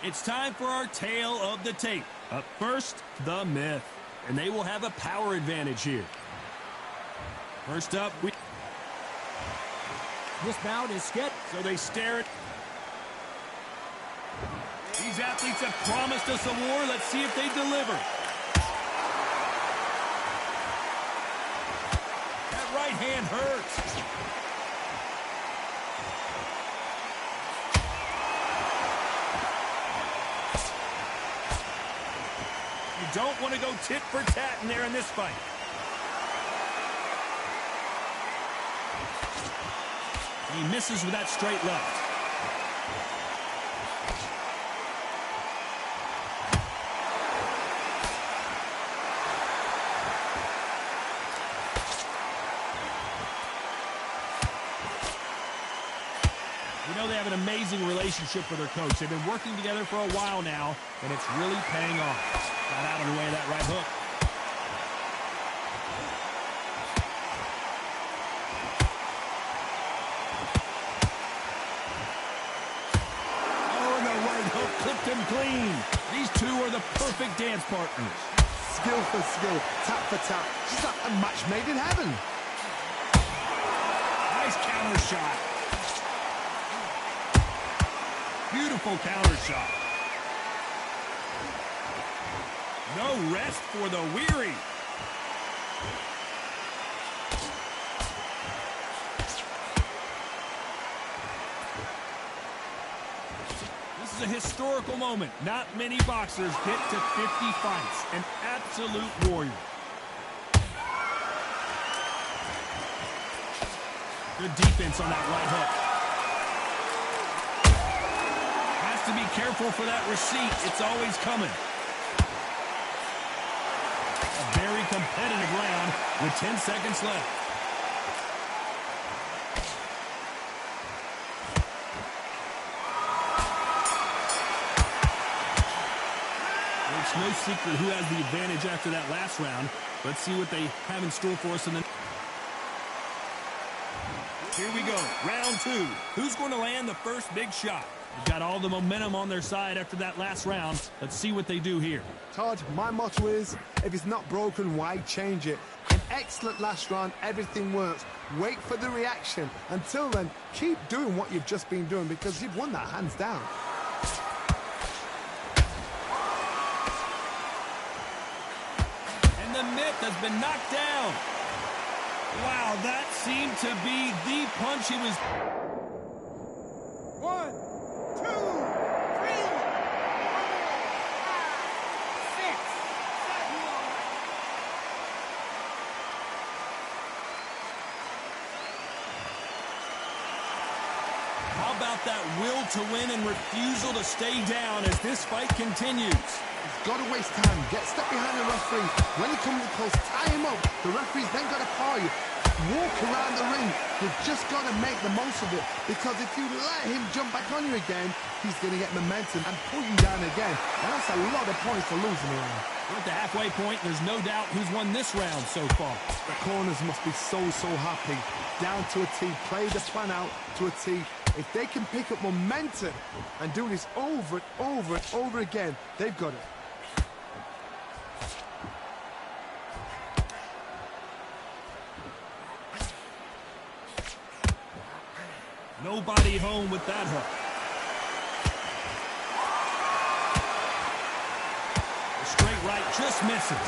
It's time for our tale of the tape. Up first, the myth. And they will have a power advantage here. First up, this bout is sketched. So they stare at... These athletes have promised us a war. Let's see if they deliver. That right hand hurts. You don't want to go tit for tat in there in this fight. He misses with that straight left. You know they have an amazing relationship with their coach. They've been working together for a while now, and it's really paying off. Got out of the way of that right hook. Oh, and the right hook clipped him clean. These two are the perfect dance partners. Skill for skill, tap for tap. Just like a match made in heaven. Nice counter shot. Beautiful counter shot. No rest for the weary. This is a historical moment. Not many boxers get to 50 fights. An absolute warrior. Good defense on that right hook. Has to be careful for that receipt. It's always coming. A very competitive round with 10 seconds left. It's no secret who has the advantage after that last round. Let's see what they have in store for us in the... Here we go, round two. Who's going to land the first big shot? They've got all the momentum on their side after that last round. Let's see what they do here. Todd, my motto is, if it's not broken, why change it? An excellent last round, everything works. Wait for the reaction. Until then, keep doing what you've just been doing because you've won that hands down. And the myth has been knocked down. Wow, that seemed to be the punch he was... 1, 2, 3, 4, 5, 6, 7. How about that will to win and refusal to stay down as this fight continues? He's got to waste time. Get step behind the referee. When he comes close, tie him up. The referee's then got to call you. Walk around the ring. You've just got to make the most of it. Because if you let him jump back on you again, he's going to get momentum and pull you down again. And that's a lot of points for losing around. We're at the halfway point. There's no doubt who's won this round so far. The corners must be so happy. Down to a T. Play the plan out to a T. If they can pick up momentum and do this over and over and over again, they've got it. Nobody home with that hook. The straight right just misses.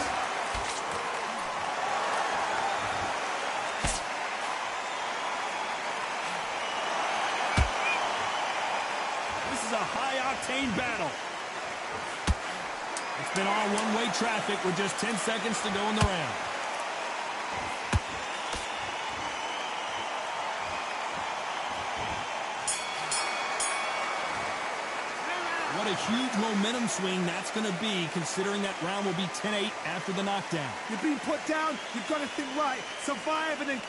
This is a high-octane battle. It's been all one-way traffic with just 10 seconds to go in the round. What a huge momentum swing that's going to be, considering that round will be 10-8 after the knockdown. You've been put down. You've got to think right. Survive and then...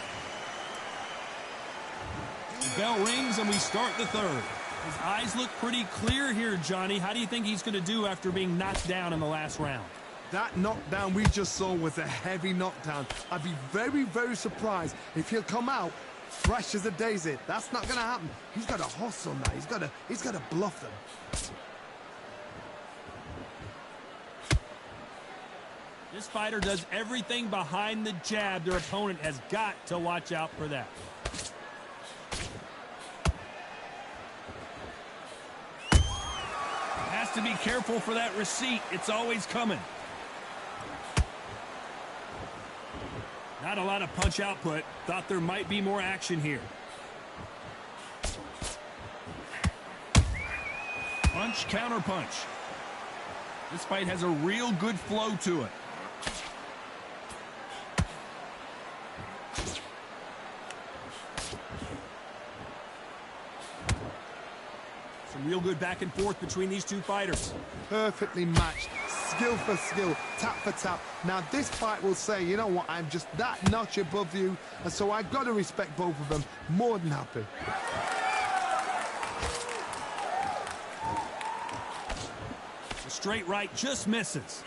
The bell rings and we start the third. His eyes look pretty clear here, Johnny. How do you think he's going to do after being knocked down in the last round? That knockdown we just saw was a heavy knockdown. I'd be very surprised if he'll come out fresh as a daisy. That's not going to happen. He's got to hustle now. He's got to bluff them. This fighter does everything behind the jab. Their opponent has got to watch out for that. Has to be careful for that receipt. It's always coming. Not a lot of punch output. Thought there might be more action here. Punch, counter punch. This fight has a real good flow to it. Some real good back and forth between these two fighters. Perfectly matched, skill for skill, tap for tap. Now this fight will say, you know what, I'm just that notch above you, and so I've got to respect both of them. More than happy. The straight right just misses.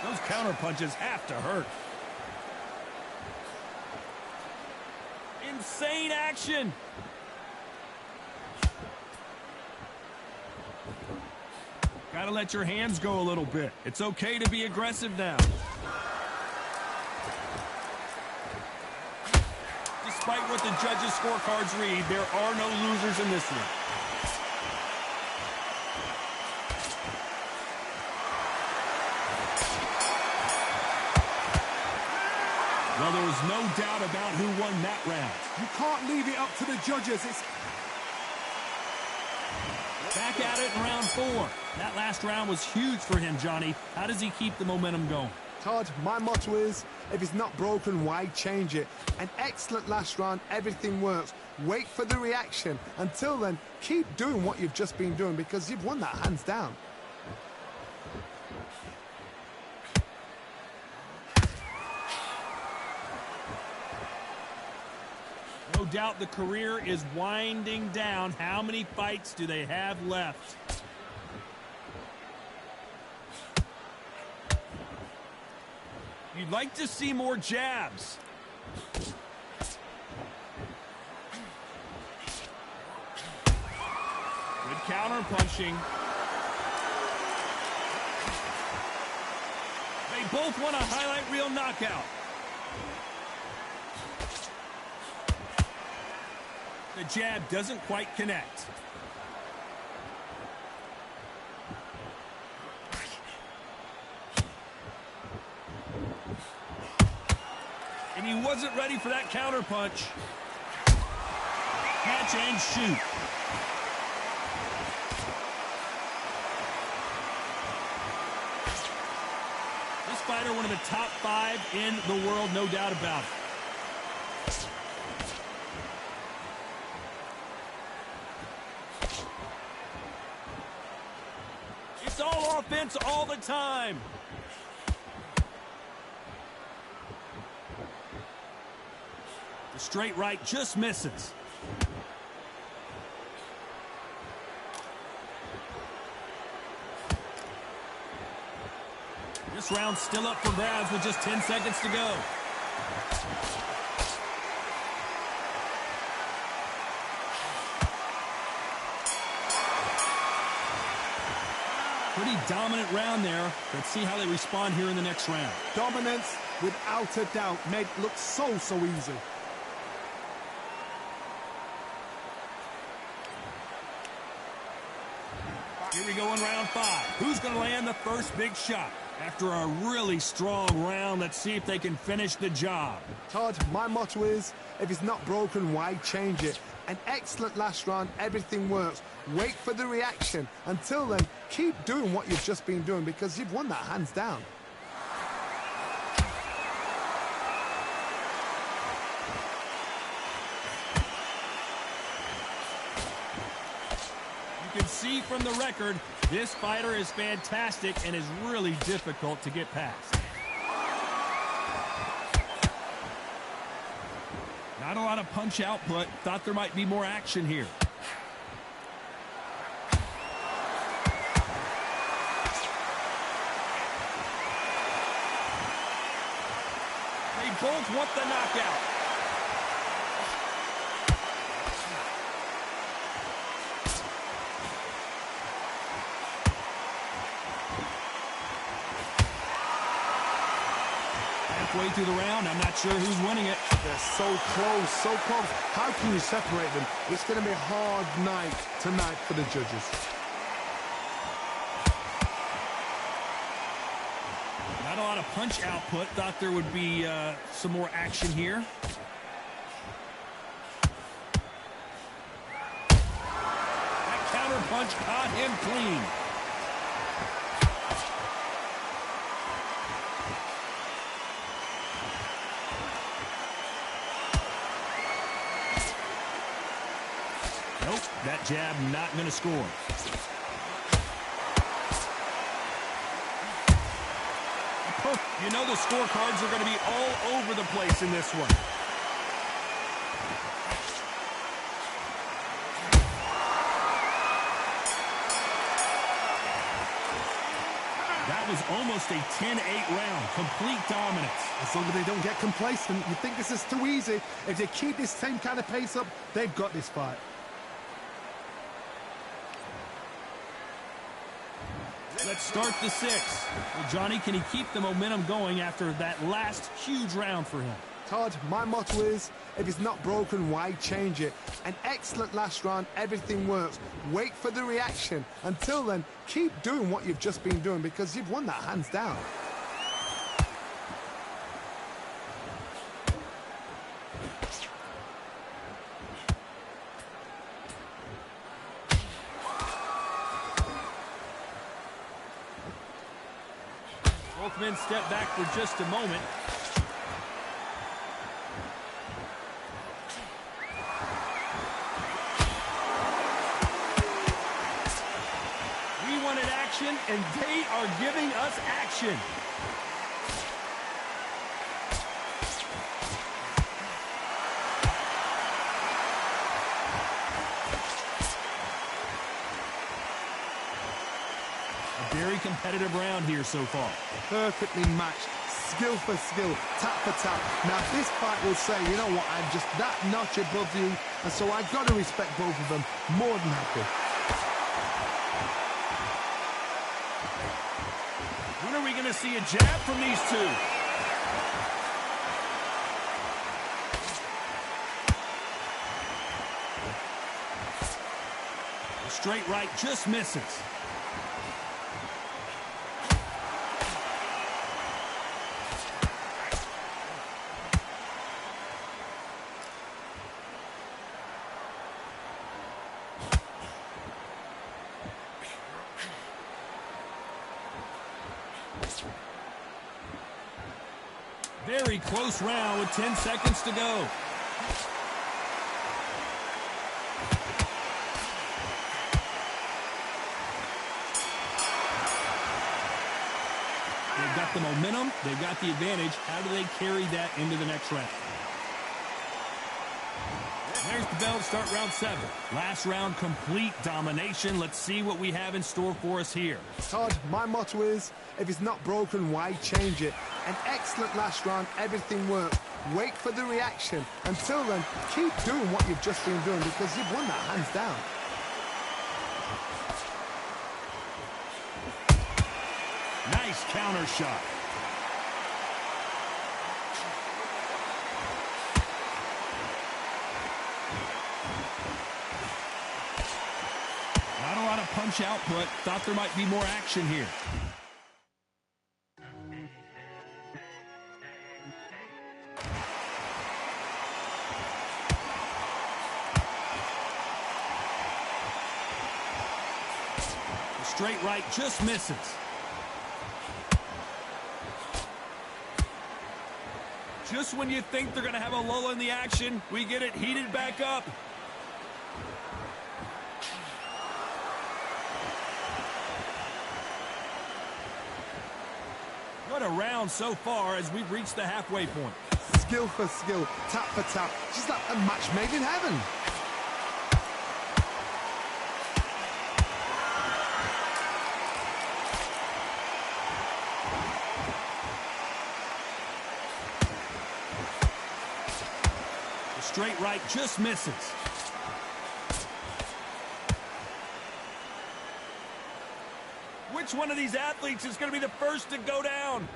Those counter punches have to hurt. Insane action. Gotta let your hands go a little bit. It's okay to be aggressive now. Despite what the judges' scorecards read, there are no losers in this one. Well, there was no doubt about who won that round. You can't leave it up to the judges. It's back at it in round 4. That last round was huge for him, Johnny. How does he keep the momentum going? Todd, my motto is, if it's not broken, why change it? An excellent last round, everything works. Wait for the reaction. Until then, keep doing what you've just been doing because you've won that hands down. No doubt the career is winding down. How many fights do they have left? You'd like to see more jabs. Good counter punching. They both want a highlight reel knockout. The jab doesn't quite connect. And he wasn't ready for that counter punch. Catch and shoot. This fighter, one of the top 5 in the world, no doubt about it. It's all offense all the time. The straight right just misses. This round's still up for grabs with just 10 seconds to go. Pretty dominant round there. Let's see how they respond here in the next round. dominance without a doubt. Made it look so easy. Here we go in round 5. Who's going to land the first big shot? After a really strong round, let's see if they can finish the job. Todd, my motto is, if it's not broken, why change it? An excellent last round, everything works. Wait for the reaction. Until then, keep doing what you've just been doing because you've won that hands down. You can see from the record, this fighter is fantastic and is really difficult to get past. Not a lot of punch output. Thought there might be more action here. They both want the knockout. halfway through the round. I'm not sure who's winning it. They're so close, so close. How can you separate them? It's going to be a hard night tonight for the judges. Not a lot of punch output. Thought there would be some more action here. That counter punch caught him clean. Nope, that jab not going to score. You know the scorecards are going to be all over the place in this one. That was almost a 10-8 round. Complete dominance. As long as they don't get complacent, you think this is too easy. If they keep this same kind of pace up, they've got this fight. Let's start the sixth. Well, Johnny, can he keep the momentum going after that last huge round for him? Todd, my motto is, if it's not broken, why change it? An excellent last round, everything works. Wait for the reaction. Until then, keep doing what you've just been doing because you've won that hands down. Both men step back for just a moment. We wanted action, and they are giving us action. Very competitive round here so far. Perfectly matched, skill for skill, tap for tap. Now this fight will say, you know what, I'm just that notch above you, and so I've got to respect both of them. More than happy. When are we going to see a jab from these two? The straight right just misses. Very close round with 10 seconds to go. They've got the momentum. They've got the advantage. How do they carry that into the next round? There's the bell to start round 7. Last round, complete domination. Let's see what we have in store for us here. Todd, my motto is, if it's not broken, why change it? An excellent last round, everything works. Wait for the reaction. Until then, keep doing what you've just been doing because you've won that hands down. Nice counter shot. Not a lot of punch output. Thought there might be more action here. The straight right just misses. Just when you think they're going to have a lull in the action, we get it heated back up. What a round so far as we've reached the halfway point. Skill for skill, tap for tap, just like a match made in heaven. The straight right just misses. Which one of these athletes is going to be the first to go down?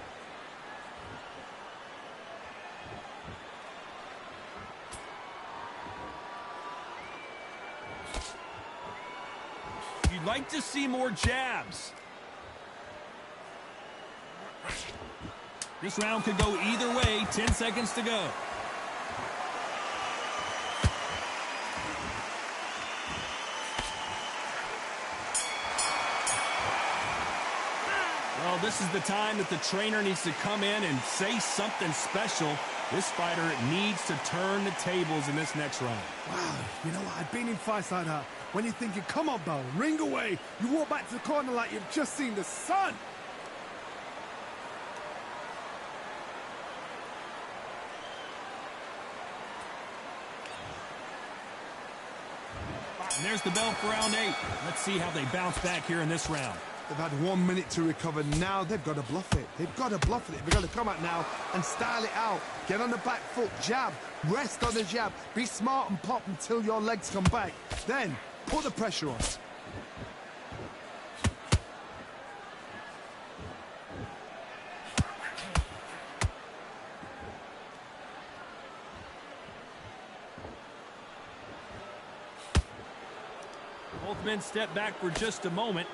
like to see more jabs. This round could go either way. 10 seconds to go. Well, this is the time that the trainer needs to come in and say something special. This fighter needs to turn the tables in this next round. Wow, you know what? I've been in fights like that. When you're thinking, come on, Bo, ring away. You walk back to the corner like you've just seen the sun. And there's the bell for round 8. Let's see how they bounce back here in this round. They've had 1 minute to recover. Now they've got to bluff it. They've got to bluff it. They've got to come out now and style it out. Get on the back foot, jab, rest on the jab. Be smart and pop until your legs come back. Then put the pressure on. Both men step back for just a moment.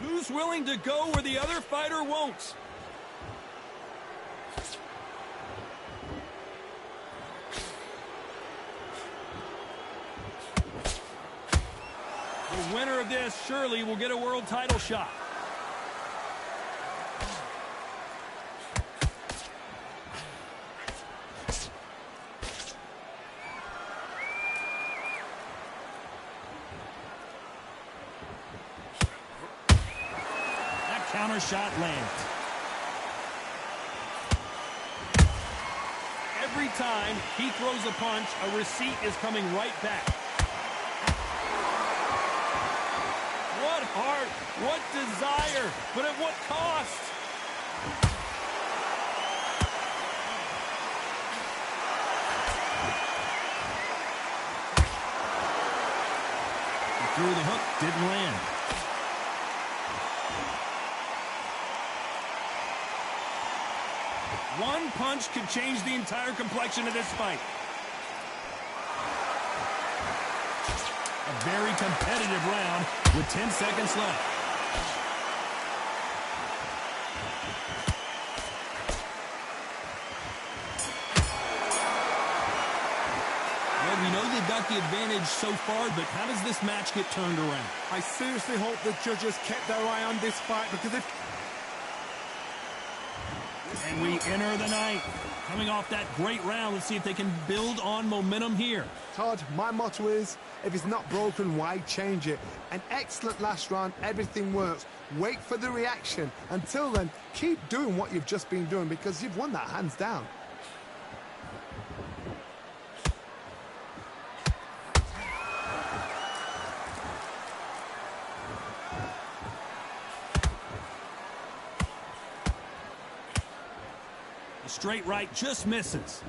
Who's willing to go where the other fighter won't? The winner of this surely will get a world title shot. Counter shot lands. Every time he throws a punch, a receipt is coming right back. What heart, what desire, but at what cost? He threw the hook, didn't land. One punch could change the entire complexion of this fight. A very competitive round with 10 seconds left. Well, we know they've got the advantage so far, but how does this match get turned around? I seriously hope the judges kept their eye on this fight, because if... And we enter the ninth. Coming off that great round, let's see if they can build on momentum here. Todd, my motto is, if it's not broken, why change it? An excellent last round, everything works. Wait for the reaction. Until then, keep doing what you've just been doing, because you've won that hands down. Straight right just misses.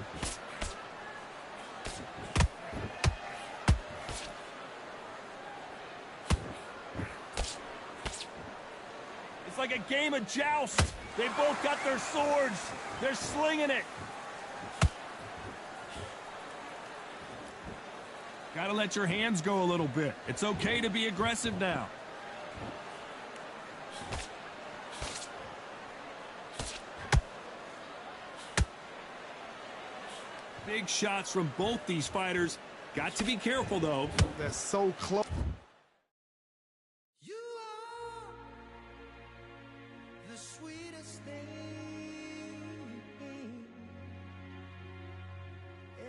It's like a game of joust. They both got their swords. They're slinging it. Gotta let your hands go a little bit. It's okay to be aggressive now. Big shots from both these fighters. Got to be careful, though. They're so close. You are the sweetest thing. Yeah.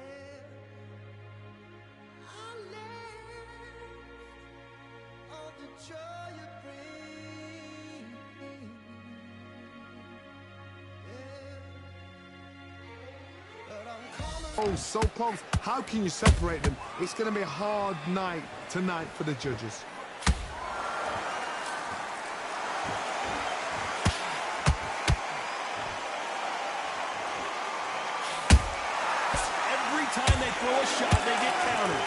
I live all the joy you bring. Yeah. But I'm coming. Oh, so close. How can you separate them? It's going to be a hard night tonight for the judges. Every time they throw a shot, they get countered.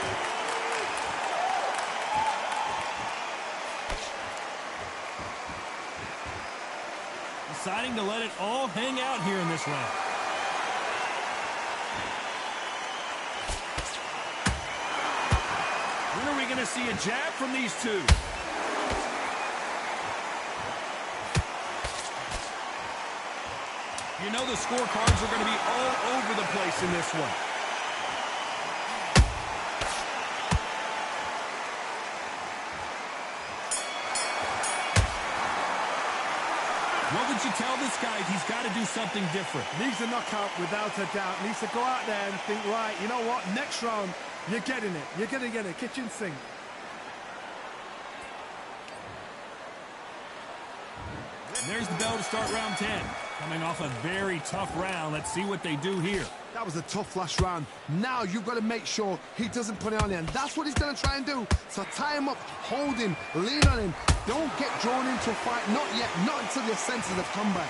Deciding to let it all hang out here in this round. going to see a jab from these two? You know the scorecards are going to be all over the place in this one. What would you tell this guy? He's got to do something different. Needs a knockout without a doubt. Needs to go out there and think, right, you know what? Next round, you're getting it. You're going to get it. Kitchen sink. And there's the bell to start round 10. Coming off a very tough round. Let's see what they do here. That was a tough last round. Now you've got to make sure he doesn't put it on him. And that's what he's going to try and do. So tie him up, hold him, lean on him. Don't get drawn into a fight. Not yet. Not until your senses have come back.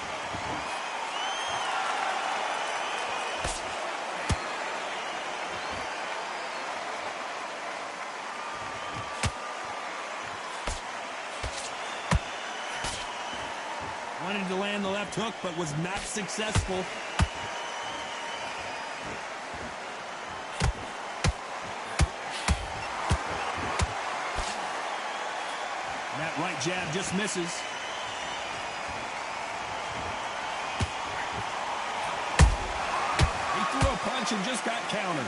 Wanted to land the left hook, but was not successful. That right jab just misses. He threw a punch and just got countered.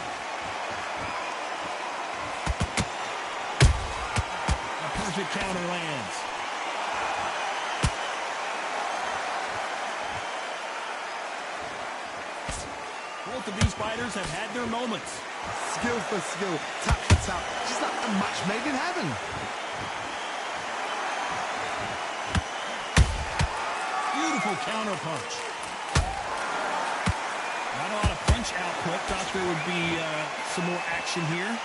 A perfect counter lands. Both of these fighters have had their moments. Skill for skill, tap for tap. Just like a match made in heaven. Beautiful counter punch. Not a lot of punch output. Thought there would be some more action here.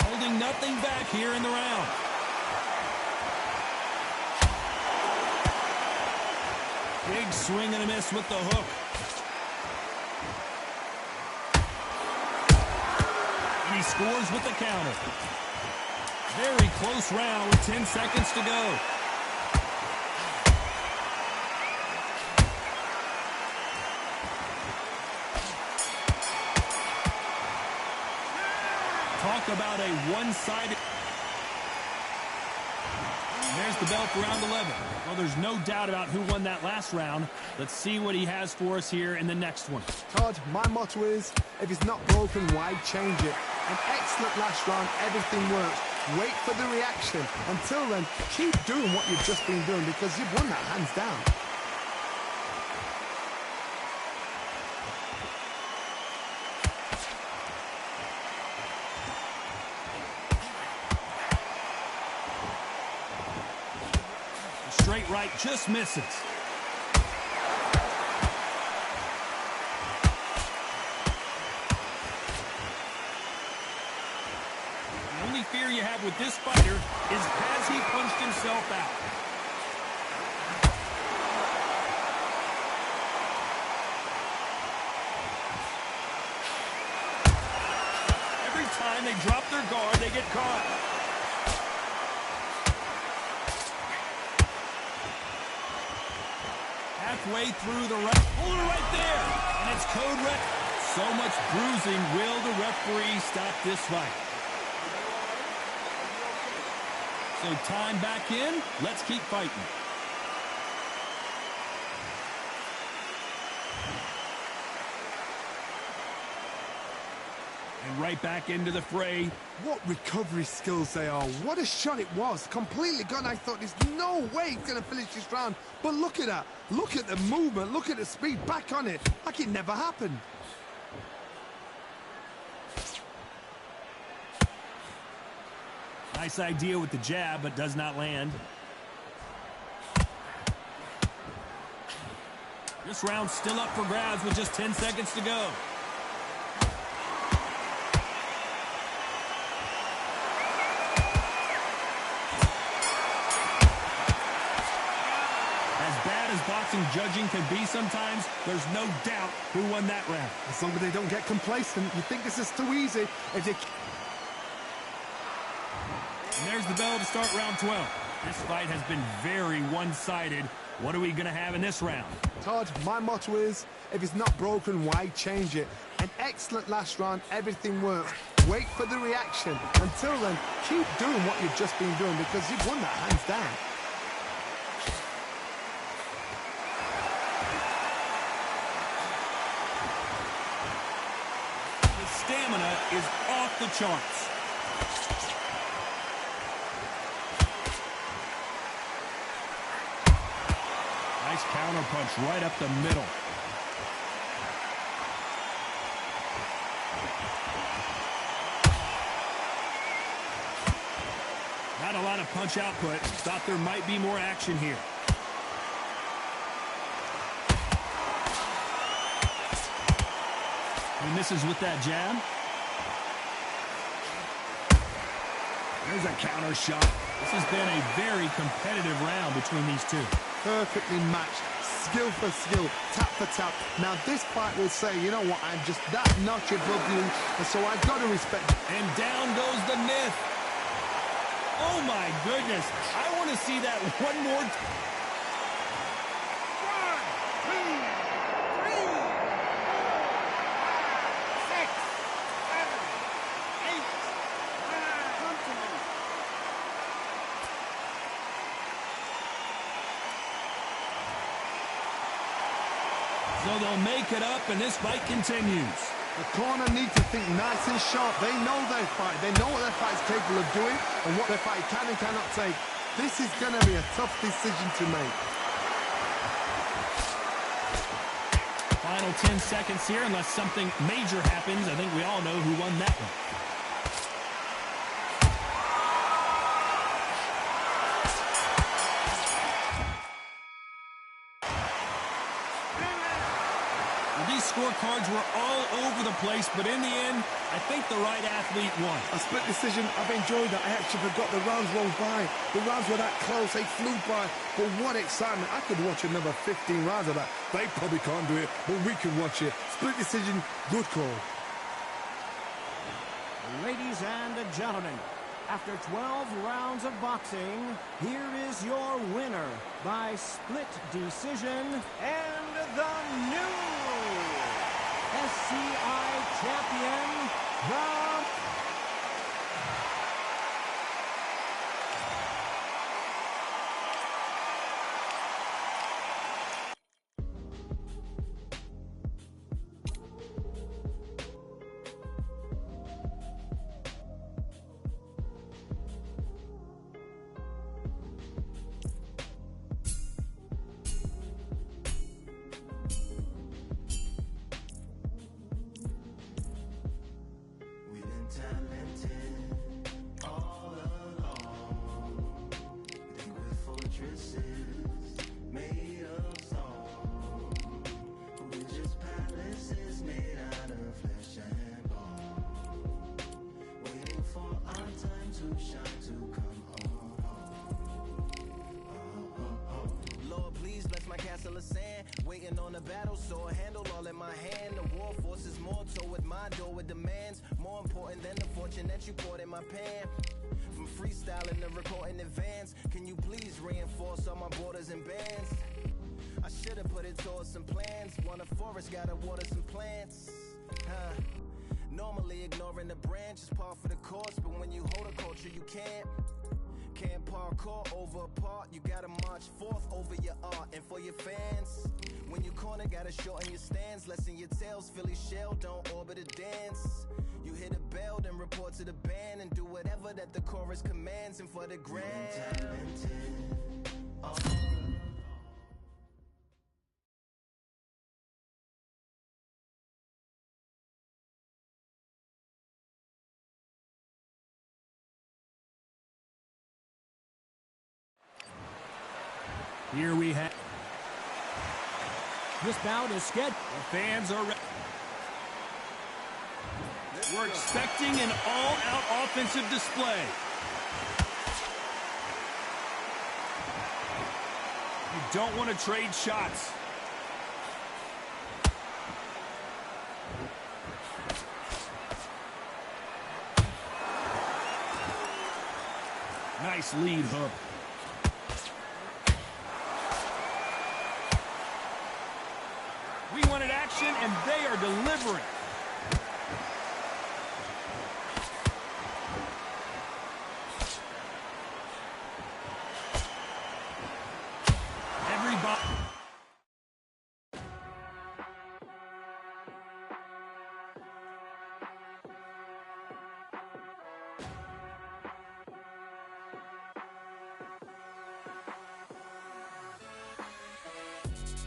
Holding nothing back here in the round. Big swing and a miss with the hook. He scores with the counter. Very close round with 10 seconds to go. Talk about a one-sided... There's the bell for round 11. Well, there's no doubt about who won that last round. Let's see what he has for us here in the next one. Todd, my motto is, if it's not broken, why change it? An excellent last round, everything works. Wait for the reaction. Until then, keep doing what you've just been doing because you've won that hands down. Straight right just misses. The only fear you have with this fighter is has he punched himself out? Every time they drop their guard, they get caught. Halfway through the right, pull it right there, and it's code red. So much bruising. Will the referee stop this fight? So time back in. Let's keep fighting. And right back into the fray. What recovery skills they are. What a shot it was. Completely gone. I thought there's no way he's going to finish this round. But look at that. Look at the movement. Look at the speed. Back on it. Like it never happened. Nice idea with the jab, but does not land. This round's still up for grabs with just 10 seconds to go. Boxing judging can be sometimes, there's no doubt who won that round. As long as they don't get complacent, you think this is too easy. If they... And there's the bell to start round 12. This fight has been very one-sided. What are we going to have in this round? Todd, my motto is, if it's not broken, why change it? An excellent last round, everything works. Wait for the reaction. Until then, keep doing what you've just been doing because you've won that hands down. His stamina is off the charts. Nice counter punch right up the middle. Not a lot of punch output. Thought there might be more action here. He misses with that jab. There's a counter shot. This has been a very competitive round between these two. Perfectly matched, skill for skill, tap for tap. Now this fight will say, you know what, I'm just that notch above you, and so I've got to respect. And down goes the myth. Oh my goodness, I want to see that one more time. 1, 2, 3, 4, 5, 6, 7, 8, 9. So they'll make it up, and this fight continues. The corner need to think nice and sharp. They know their fight. They know what their fight's capable of doing and what their fight can and cannot take. This is going to be a tough decision to make. Final 10 seconds here, unless something major happens. I think we all know who won that one. These scorecards were all over the place, but in the end, I think the right athlete won. A split decision. I've enjoyed that. I actually forgot the rounds rolled by. The rounds were that close. They flew by. But what excitement. I could watch another 15 rounds of that. They probably can't do it, but we can watch it. Split decision. Good call. Ladies and gentlemen, after 12 rounds of boxing, here is your winner by split decision and the new SCI champion, the waiting on a battle sword, handle all in my hand. The war forces more toward my door with demands more important than the fortune that you poured in my pan. From freestyling to recording in advance, can you please reinforce all my borders and bands? I should have put it towards some plans. Want a forest, gotta water some plants. Normally ignoring the branch is par for the course, but when you hold a culture you can't parkour over a part. You gotta march forth over your art and for your fans. When you corner, gotta shorten your stance. Lessen your tails, Philly shell, don't orbit a dance. You hit a bell, then report to the band and do whatever that the chorus commands. And for the grand Here we have. This bout is scheduled. The fans are ready. We're expecting an all-out offensive display. You don't want to trade shots. Nice lead hook. action, and they are delivering. Everybody.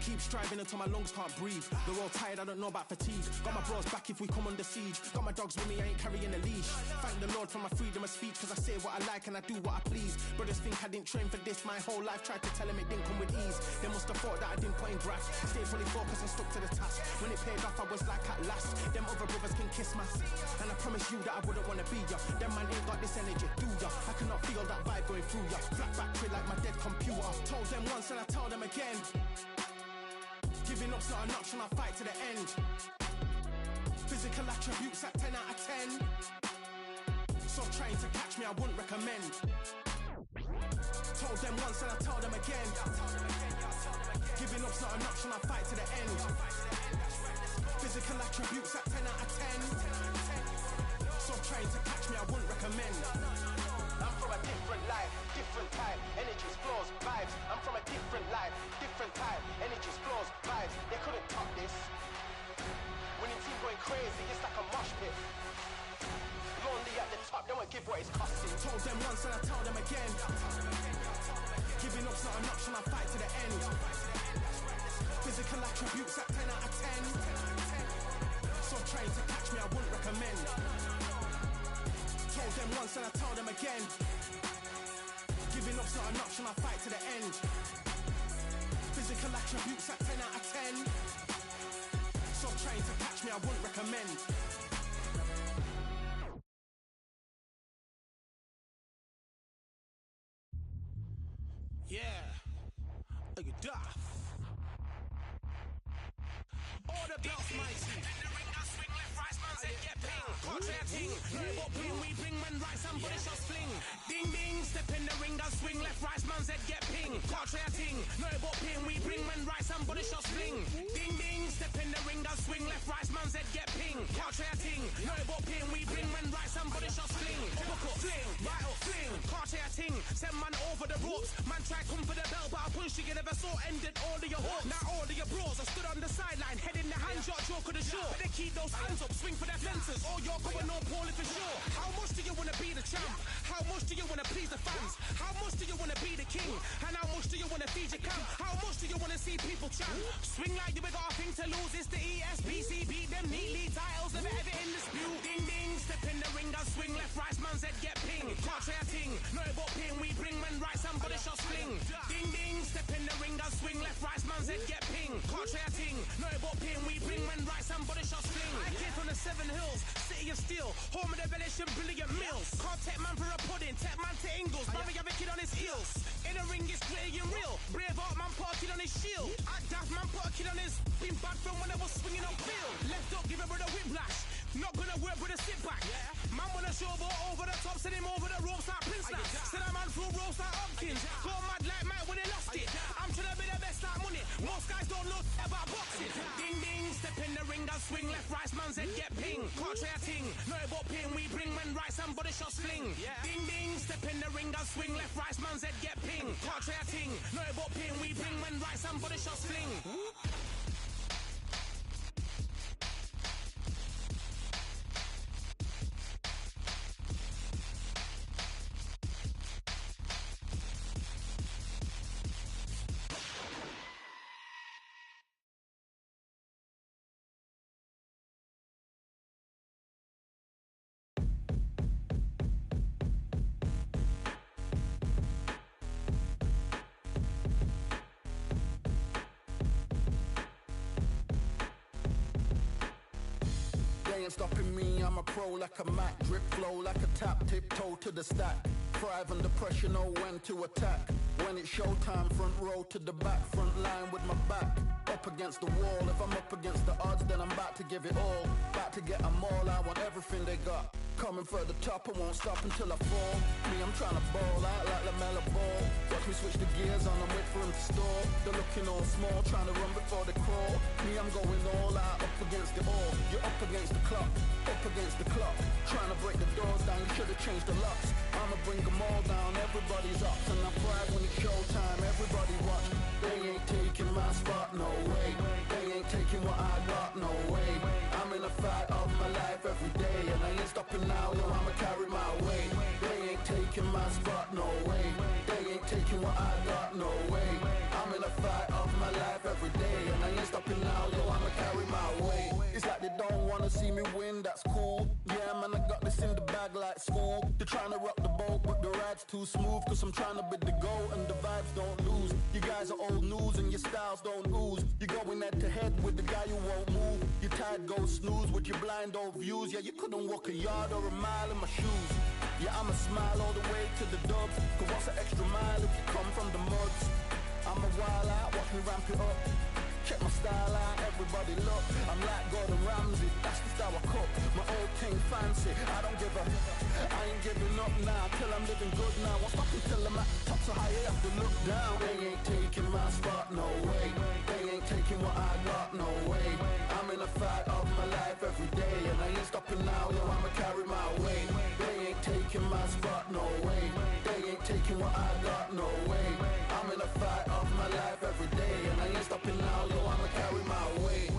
Keep striving until my lungs can't breathe. They're all tired, I don't know about fatigue. Got my bros back if we come under siege. Got my dogs with me, I ain't carrying a leash. Thank the Lord for my freedom of speech, cause I say what I like and I do what I please. Brothers think I didn't train for this my whole life. Tried to tell them it didn't come with ease. They must have thought that I didn't put in graft. Stayed fully focused and stuck to the task. When it paid off, I was like at last. Them other brothers can kiss my ass. And I promise you that I wouldn't wanna be ya. Them man ain't got this energy, do ya? I cannot feel that vibe going through ya. Flat back trade like my dead computer. Told them once and I tell them again. Giving up's not an option, I'll fight to the end. Physical attributes at 10 out of 10. So trying to catch me, I wouldn't recommend. Told them once and I tell them again. Giving up's not an option, I'll fight to the end. Physical attributes at 10 out of 10. So trying to catch me, I wouldn't recommend. I'm from a different life, different type, energies, flows, vibes. I'm from a different life, different type, energies, flows, vibes. They couldn't top this. Winning team going crazy, it's like a mosh pit. Lonely at the top, they won't give what it's costing. Told them once and I tell them again. Giving up's not an option, I'll fight to the end. Physical attributes at 10 out of 10. So trying to catch me, I wouldn't recommend. Told them once and I tell them again. Giving up's not an option, I'll fight to the end. Physical attributes at 10 out of 10. So trying to catch me, I wouldn't recommend. Yeah, look at that. All the belts mighty. Swing left, right, man said get ping. Contrary ting, no but ping, we bring man right, somebody shall fling. Ding ding, step in the ring and swing left, right, man said get ping. Contrary ting, no but ping, we bring man right, somebody shall fling. Ding ding, step in the ring and swing left, right, man said get ping. Contrary ting, no but ping, we bring man right, somebody shall fling. Uppercut, fling, right up, fling. Contrary ting, send man over the ropes. Man try come for the bell, but I punch you never saw ended all of your hopes. Now all of your bros are stood on the sideline, head in the hand shot, joke of the show. But they keep those hands up, swing for their fences. Oh, you're going on poorly for sure. How much do you want to be the champ? How much do you want to please the fans? How much do you want to be the king? And how much do you want to feed your camp? How much do you want to see people chant? Swing like you got a thing to lose. It's the ESBC, beat them neatly. Titles never ever in dispute. Ding ding, step in the ring and swing left, right, man said get ping. Can't try a ting, no but ping. We bring man right, somebody shall fling. Ding ding, step in the ring and swing left, right, man said get ping. Can't try a ting, no but ping. We bring man right, somebody shall fling. I came from the 7 Hills, city of steel, home of the village and brilliant meals. Can't take man for a pudding, take man to Ingles. Barry have a kid on his heels. In the ring it's gritty and real. Braveheart man put a kid on his shield. At Daft man put a kid on his. Been bad from when I was swinging on field. Left up, give a brother whiplash. Not gonna work with a sit back. Man wanna show ball over the top, send him over the ropes like Prince Snap. Send a man through ropes like Hopkins. Go mad like Mike when he lost it. I'm trying to be the best like money. Most guys don't know about boxing. Ding ding, step in the ring and swing left, right, man said get ping. Can't try a ting, no but ping. We bring man right, somebody shall sling. Ding ding, step in the ring and swing left, right, man said get ping. Can't try a ting, no but ping. We bring man right, somebody shall sling. They ain't stopping me, I'm a pro like a Mac. Drip flow like a tap, tiptoe to the stack. Thrive under pressure, know when to attack. When it's showtime, front row to the back. Front line with my back. up against the wall. If I'm up against the odds, then I'm about to give it all. About to get them all, I want everything they got. Coming for the top, I won't stop until I fall. Me, I'm trying to ball out like LaMelo Ball. Watch me switch the gears on and wait for him to stall. They're looking all small, trying to run before they crawl. Me, I'm going all out, up against it all. You're up against the clock, up against the clock. Trying to break the doors down, you should've changed the locks. I'ma bring them all down, everybody's up. And I pride when it's showtime, everybody watch. They ain't taking my spot, no way. They ain't taking what I got, no way. I'm in a fight of my life every day, and I ain't stopping now, yo, I'ma carry my weight. They ain't taking my spot, no way. They ain't taking what I got, no way. I'm in a fight of my life every day, and I ain't stopping now, yo, I'ma carry my weight. It's like they don't wanna see me win, that's cool. Yeah, man, I got this in the bag like school. They're trying to rock the boat, but the ride's too smooth. Cause I'm trying to bid the goal, and the vibes don't lose. You guys are old news, and your styles don't ooze. You're going head to head with the guy who won't move. Your tide goes snooze with your blind old views. Yeah, you couldn't walk a yard or a mile in my shoes. Yeah, I'ma smile all the way to the dubs. Cause what's an extra mile if you come from the muds? I'm a wild out, watch me ramp it up. Check my style out, everybody look. I'm like Gordon Ramsay, that's the style I cook. My old thing fancy, I don't give a. I ain't giving up now, till I'm living good now. Won't stop until I'm at the top, so high I have to look down. They ain't taking my spot, no way. They ain't taking what I got, no way. I'm in a fight of my life every day, and I ain't stopping now, yo, I'ma carry my weight. They ain't taking my spot, no way. They ain't taking what I got, no way. I'm in a fight of my life every day, and I ain't stopping now, yo, I'ma carry my weight.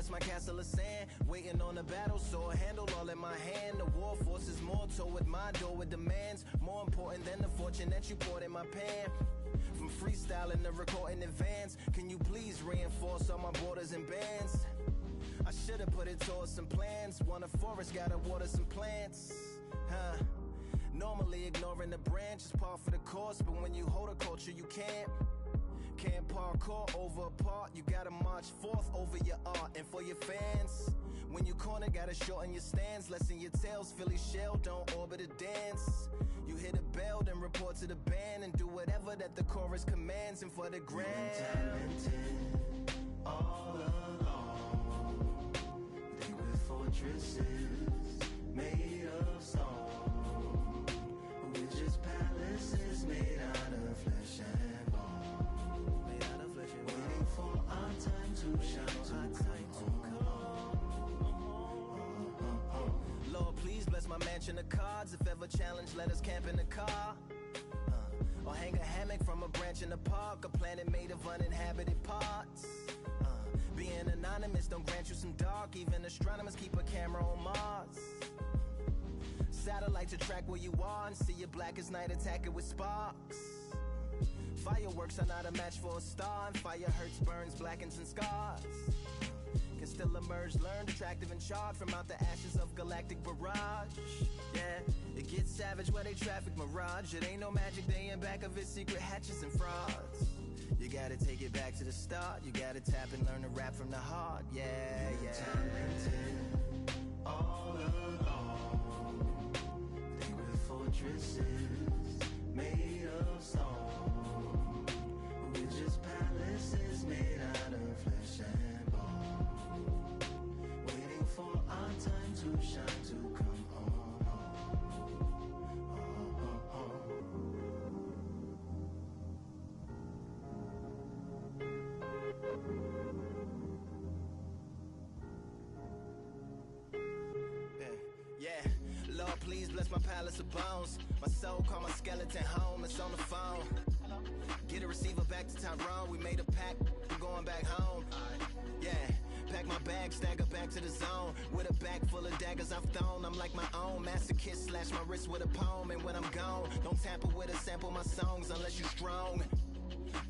My castle of sand, waiting on the battle sword, handle all in my hand. The war force is mortal with my door with demands, more important than the fortune that you poured in my pan. From freestyling to recording advance, can you please reinforce all my borders and bands? I should've put it towards some plans. Want a forest, gotta water some plants. Normally ignoring the branch is par for the course, but when you hold a culture you can't parkour over a part. You gotta march forth over your art. And for your fans, when you corner, gotta shorten your stance. Lessen your tails, Philly shell, don't orbit a dance. You hit a bell, then report to the band, and do whatever that the chorus commands. And for the grand, talented all along. Think with fortresses made of stone, we're just palaces made out of flesh and bone. Waiting for our time to shine, Lord, please bless my mansion of cards. If ever challenged, let us camp in the car. Or hang a hammock from a branch in the park. A planet made of uninhabited parts. Being anonymous don't grant you some dark. Even astronomers keep a camera on Mars. Satellite to track where you are and see you black as night, attack it with sparks. Fireworks are not a match for a star, and fire hurts, burns, blackens, and scars. Can still emerge, learned, attractive, and charged from out the ashes of galactic barrage. Yeah, it gets savage where they traffic mirage. It ain't no magic day in back of its secret hatches and frauds. You gotta take it back to the start. You gotta tap and learn to rap from the heart. Yeah, yeah. Talented all along. Think with fortresses made of stone. We're just palaces made out of flesh and bone. Waiting for our time to shine, to come on. please bless my palace of bones. My soul call my skeleton home, it's on the phone. Get a receiver back to Tyrone. We made a pact, I'm going back home. Yeah, pack my bag, stagger back to the zone. With a bag full of daggers I've thrown. I'm like my own masochist, slash my wrist with a poem. And when I'm gone, don't tamper with a sample my songs unless you strong.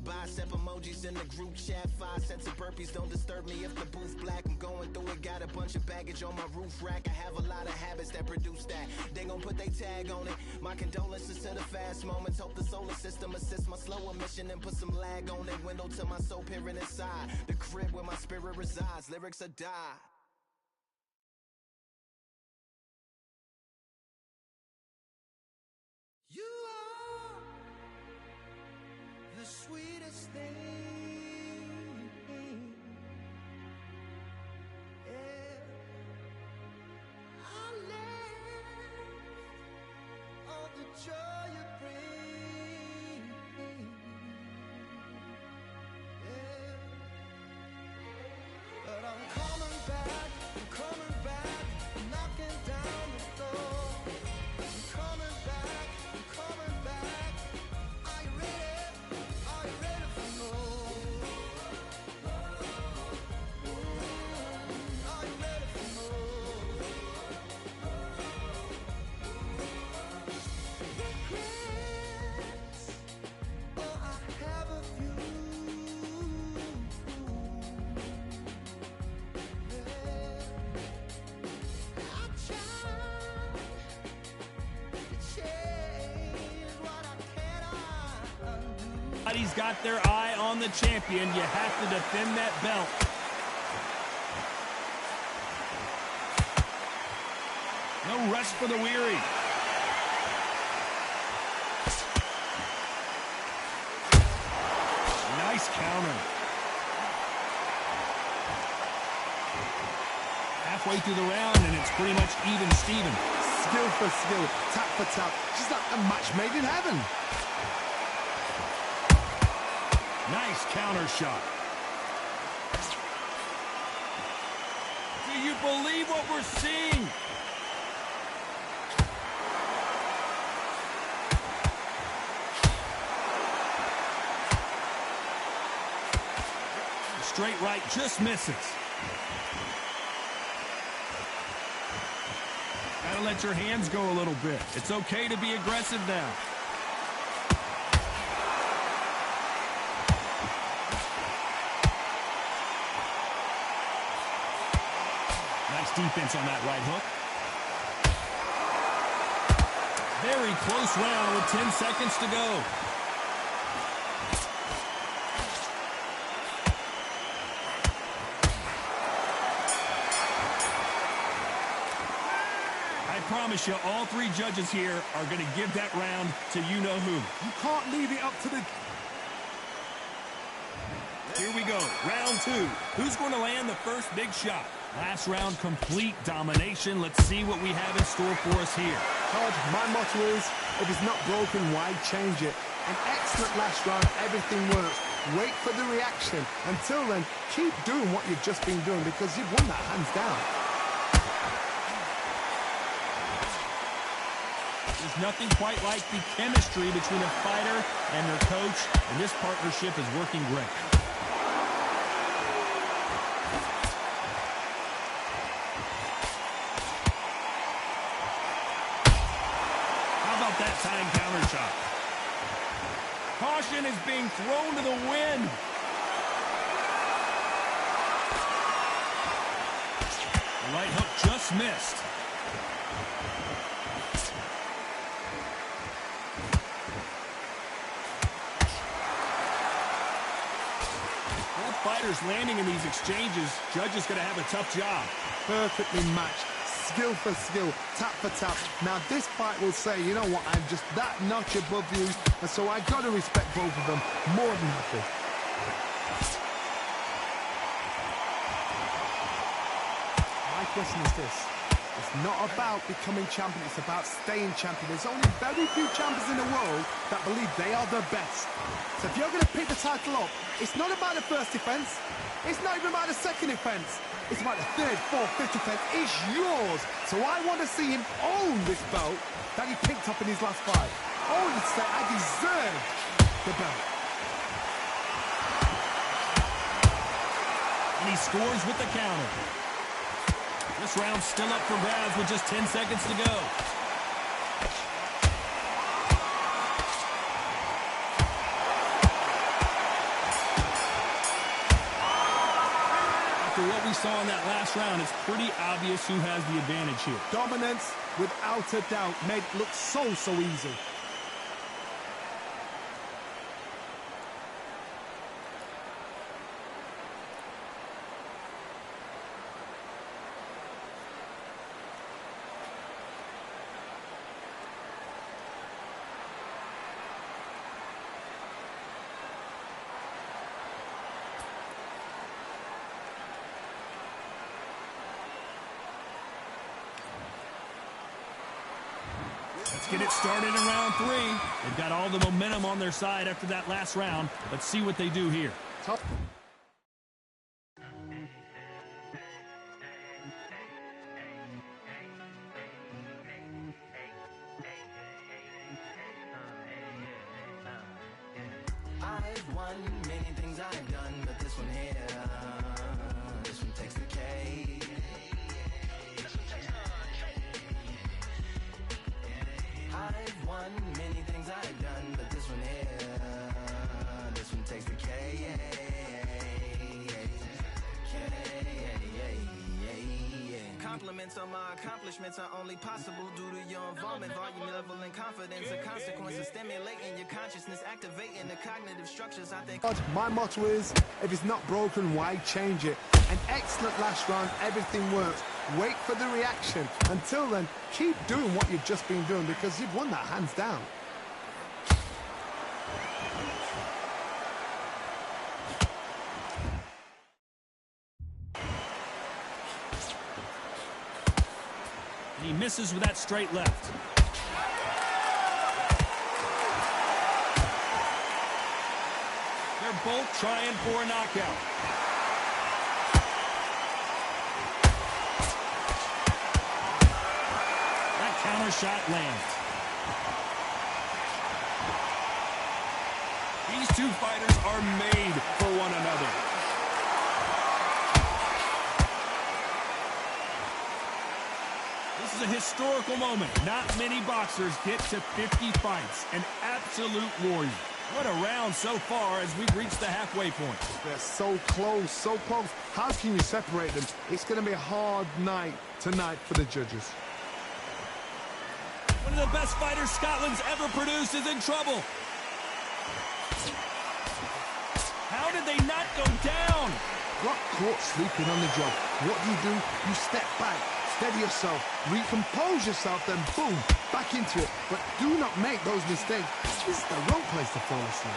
Bicep emojis in the group chat. 5 sets of burpees, don't disturb me if the booth black. I'm going through it, got a bunch of baggage on my roof rack. I have a lot of habits that produce that. They gon' put they tag on it. My condolences to the fast moments. Hope the solar system assists my slower mission and put some lag on it. Window to my soul peering inside the crib where my spirit resides. Lyrics are die. You are the sweetest thing, yeah. I live all the joy you bring, yeah. But I'm coming back, knocking down the door. I'm coming back, are you ready for more? Are you ready for more? Regrets, oh, I have a few. I tried to change what I cannot undo. Everybody's got their eye on the champion. You have to defend that belt. No rest for the weary. Nice counter. Halfway through the round, and it's pretty much even Steven. Skill for skill, tap for tap. She's like a match made in heaven. Nice counter shot. Do you believe what we're seeing? Straight right just misses. Gotta let your hands go a little bit. It's okay to be aggressive now. Nice defense on that right hook. Very close round with 10 seconds to go. I promise you, all 3 judges here are going to give that round to you-know-who. You can't leave it up to the... Here we go, round 2. Who's going to land the first big shot? Last round, complete domination. Let's see what we have in store for us here. Todd, my motto is, if it's not broken, why change it? An excellent last round, everything works. Wait for the reaction. Until then, keep doing what you've just been doing because you've won that hands down. There's nothing quite like the chemistry between a fighter and their coach, and this partnership is working great. How about that time counter shot? Caution is being thrown to the wind. The right hook just missed. Fighters landing in these exchanges. Judges going to have a tough job. Perfectly matched. Skill for skill, tap for tap. Now this fight will say, you know what, I'm just that notch above you, and so I got to respect both of them more than happy. My question is this. It's not about becoming champion, it's about staying champion. There's only very few champions in the world that believe they are the best. So if you're going to pick the title up, it's not about the first defense, It's not even about the second offence. It's about the third, fourth, fifth offence. It's yours. So I want to see him own this belt that he picked up in his last fight. Own it, say, I deserve the belt. And he scores with the counter. This round's still up for grabs with just 10 seconds to go. After what we saw in that last round, it's pretty obvious who has the advantage here. Dominance, without a doubt, made it look so easy. Let's get it started in round 3. They've got all the momentum on their side after that last round. Let's see what they do here. Top. I've won many things I've done, but this one here, this one takes the cake. I've won many things I've done, but this one here, this one takes the cake. Compliments on my accomplishments are only possible due to your involvement, volume, level, and confidence. The consequences stimulating your consciousness, activating the cognitive structures. I think. My motto is, if it's not broken, why change it? An excellent last round, everything works. Wait for the reaction. Until then, keep doing what you've just been doing because you've won that hands down. And he misses with that straight left. They're both trying for a knockout. That counter shot lands. These two fighters are made for one another. This is a historical moment. Not many boxers get to 50 fights. An absolute warrior. What a round so far as we've reached the halfway point. They're so close, so close. How can you separate them? It's going to be a hard night tonight for the judges. One of the best fighters Scotland's ever produced is in trouble. How did they not go down? Got caught sleeping on the job. What do? You step back, steady yourself, recompose yourself, then boom, back into it. But do not make those mistakes. This is the wrong place to fall asleep.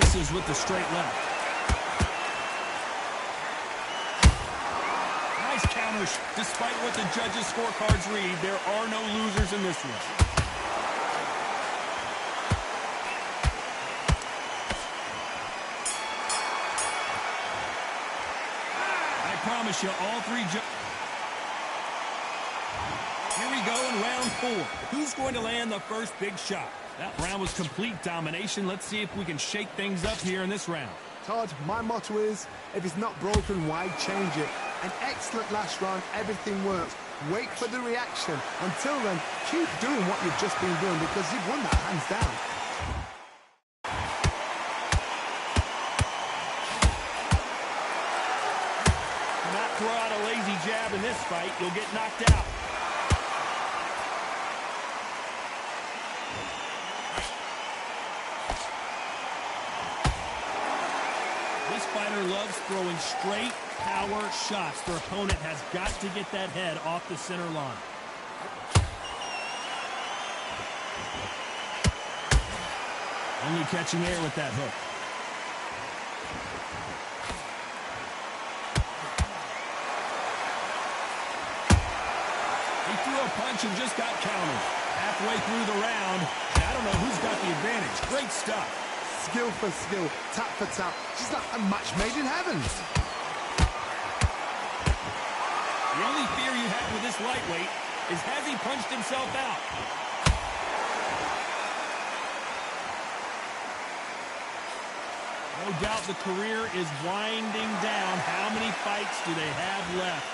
Misses with the straight left. Nice counters. Despite what the judges' scorecards read, there are no losers in this one. I promise you, all three Here we go in round 4. Who's going to land the first big shot? That round was complete domination. Let's see if we can shake things up here in this round. Todd, my motto is, if it's not broken, why change it? An excellent last round, everything works. Wait for the reaction. Until then, keep doing what you've just been doing because you've won that hands down. Do not throw out a lazy jab in this fight. You'll get knocked out. This fighter loves throwing straight power shots. Their opponent has got to get that head off the center line. Only catching air with that hook. He threw a a punch and just got countered. Halfway through the round, I don't know who's got the advantage. Great stuff. Skill for skill, tap for tap. Just like a match made in heaven. The only fear you have with this lightweight is has he punched himself out? No doubt the career is winding down. How many fights do they have left?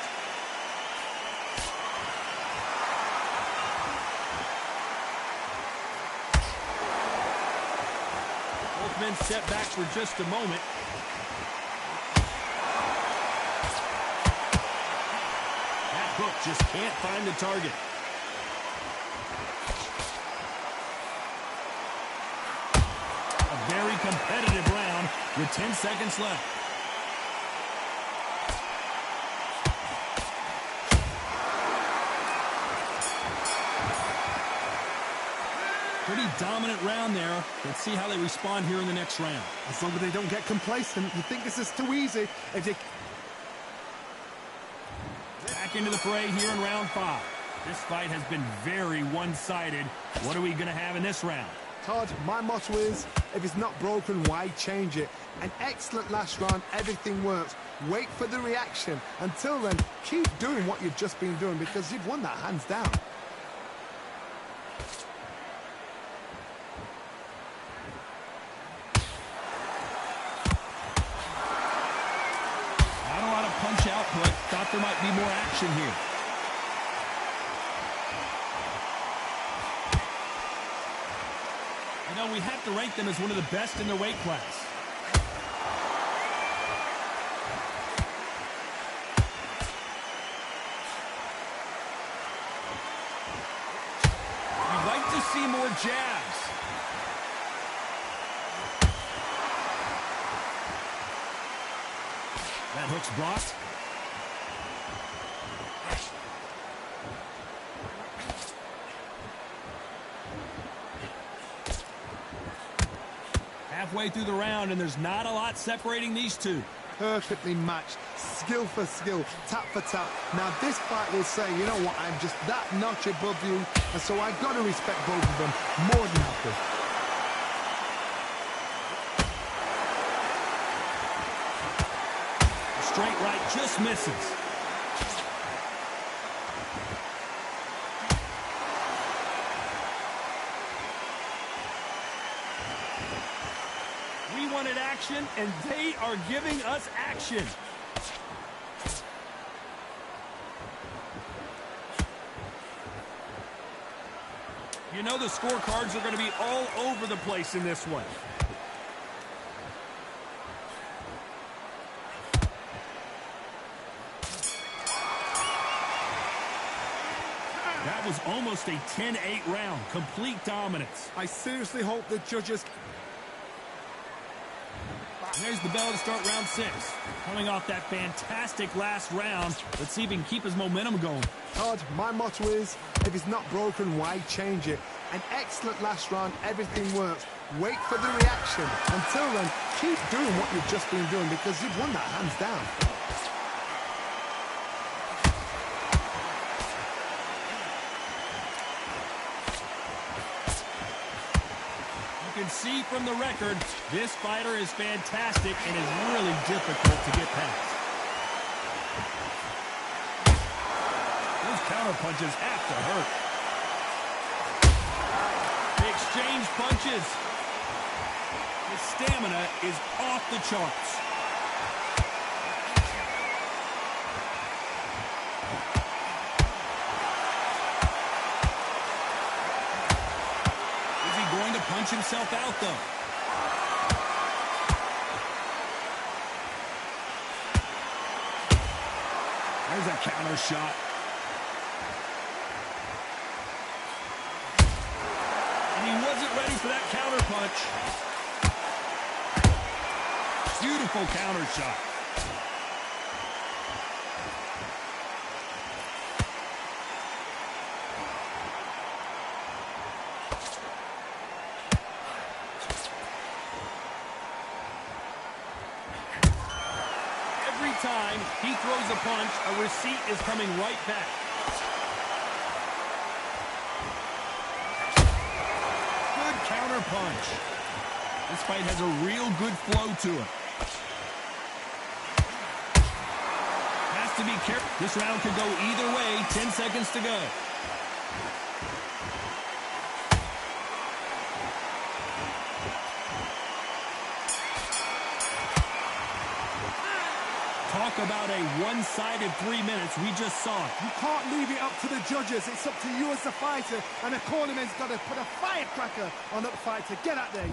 Both men step back for just a moment. That hook just can't find the target. A very competitive round with 10 seconds left. Pretty dominant round there. Let's see how they respond here in the next round. As long as they don't get complacent, you think this is too easy. If they... Back into the fray here in round 5. This fight has been very one-sided. What are we going to have in this round? Todd, my motto is, if it's not broken, why change it? An excellent last round, everything works. Wait for the reaction. Until then, keep doing what you've just been doing because you've won that hands down. Not a lot of punch output. Thought there might be more action here. You know, we have to rank them as one of the best in their weight class. You'd like to see more jabs. That hook's blocked. Halfway through the round, and there's not a lot separating these two. Perfectly matched, skill for skill, tap for tap. Now this fight will say, you know what, I'm just that notch above you, and so I've got to respect both of them more than happy. A straight right just misses. We wanted action, and they are giving us action. You know the scorecards are going to be all over the place in this one. That was almost a 10-8 round. Complete dominance. I seriously hope the judges... And there's the bell to start round 6. Coming off that fantastic last round, let's see if he can keep his momentum going. Todd, my motto is, if it's not broken, why change it? An excellent last round, everything works. Wait for the reaction. Until then, keep doing what you've just been doing because you've won that hands down. You can see from the record, this fighter is fantastic and is really difficult to get past. Those counter punches have to hurt. They exchange punches. His stamina is off the charts. Going to punch himself out, though. There's a counter shot. And he wasn't ready for that counter punch. Beautiful counter shot. Time he throws a punch, a receipt is coming right back. punch. This fight has a real good flow to it. Has to be careful. This round could go either way. 10 seconds to go. Talk about a one-sided 3 minutes. We just saw it. You can't leave it up to the judges. It's up to you as the fighter, and the cornerman's got to put a firecracker on that fighter. Get out there.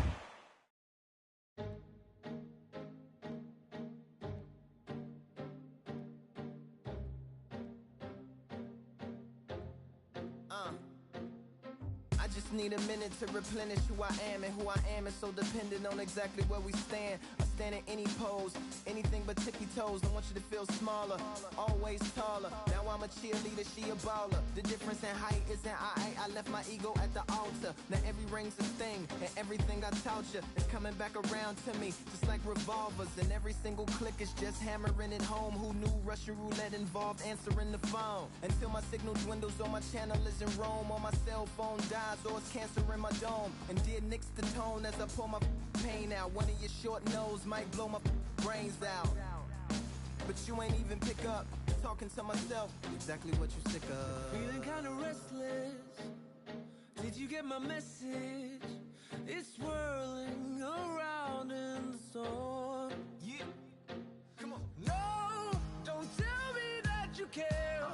I just need a minute to replenish who I am, and who I am is so dependent on exactly where we stand. I stand in any pose, anything but tippy toes. Don't want you to feel smaller, always taller. Now I'm a cheerleader, she a baller. The difference in height isn't I left my ego at the altar. Now every ring's a thing, and everything I taught you is coming back around to me, just like revolvers. And every single click is just hammering it home. Who knew Russian roulette involved answering the phone? Until my signal dwindles or my channel is in Rome, or my cell phone dies, or it's cancer in my dome. And dear nicks the tone as I pour my pain out. One of your short nose might blow my brains out, but you ain't even pick up. Talking to myself, exactly what you sick of. Feeling kinda restless. Did you get my message? It's swirling around in the storm. Yeah, come on. No, don't tell me that you care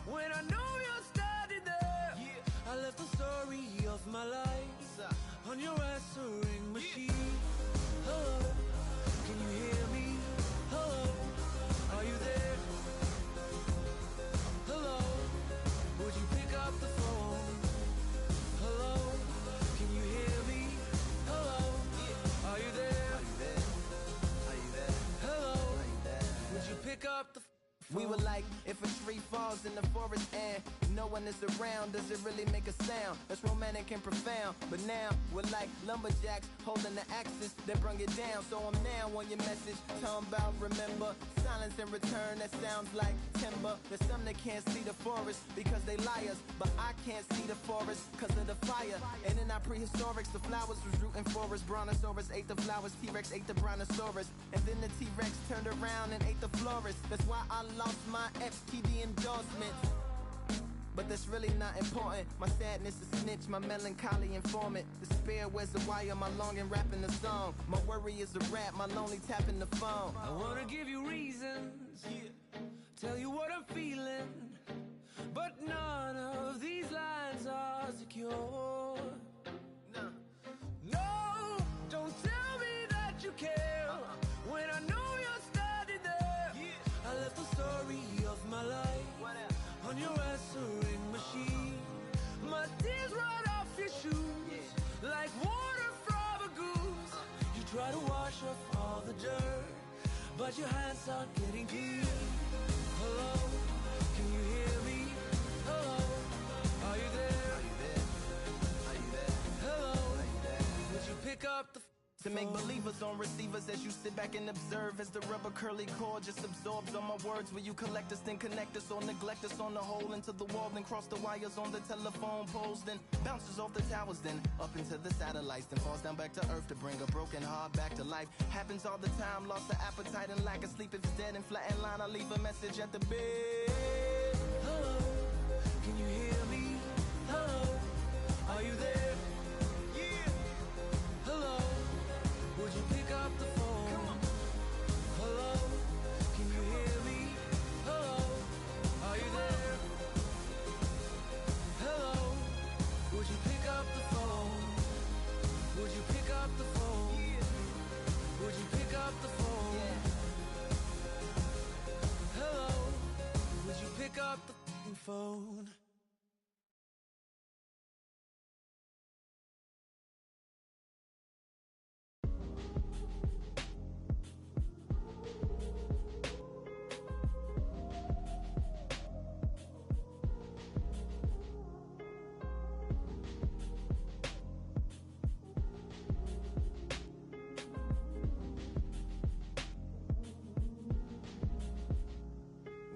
when I know you're standing there. Yeah. I left the story of my life What's up? on your answering machine. Hello, can you hear me? Hello, are you there? Hello, would you pick up the phone? Hello, can you hear me? Hello, are you there? Are you there? Hello, would you pick up the phone? We were like, if a tree falls in the forest and no one is around, does it really make a sound? That's romantic and profound. But now we're like lumberjacks holding the axes that bring it down. So I'm now on your message, talking about remember. Silence in return, that sounds like timber. There's some that can't see the forest because they liars, but I can't see the forest because of the fire. And in our prehistorics, the flowers was rooting for us. Brontosaurus ate the flowers, T-Rex ate the Brontosaurus, and then the T-Rex turned around and ate the florist. That's why I lost my FTD endorsement. But that's really not important. My sadness is snitch, my melancholy informant. Despair wears the wire, my longing rapping the song. My worry is a rap, my lonely tapping the phone. I wanna give you reasons, tell you what I'm feeling, but none of these lines are secure. No, don't tell me that you care when I know you're standing there. I left the story of my life on your answering machine. My tears run off your shoes like water from a goose. You try to wash off all the dirt, but your hands aren't getting clean. Hello, can you hear me? Hello, are you there? Are you there? Hello, would you pick up the To make believers on receivers as you sit back and observe as the rubber curly cord just absorbs all my words. Will you collect us, then connect us, or neglect us on the hole into the wall, then cross the wires on the telephone poles, then bounces off the towers, then up into the satellites, then falls down back to earth to bring a broken heart back to life. Happens all the time, lost the appetite and lack of sleep. If it's dead and flat in line, I leave a message at the bed. Hello, can you hear me? Hello, are you there? Yeah. Hello, would you pick up the phone? Hello, can you hear me? Hello, are you there? Hello, would you pick up the phone? Would you pick up the phone? Would you pick up the phone? Hello, would you pick up the phone?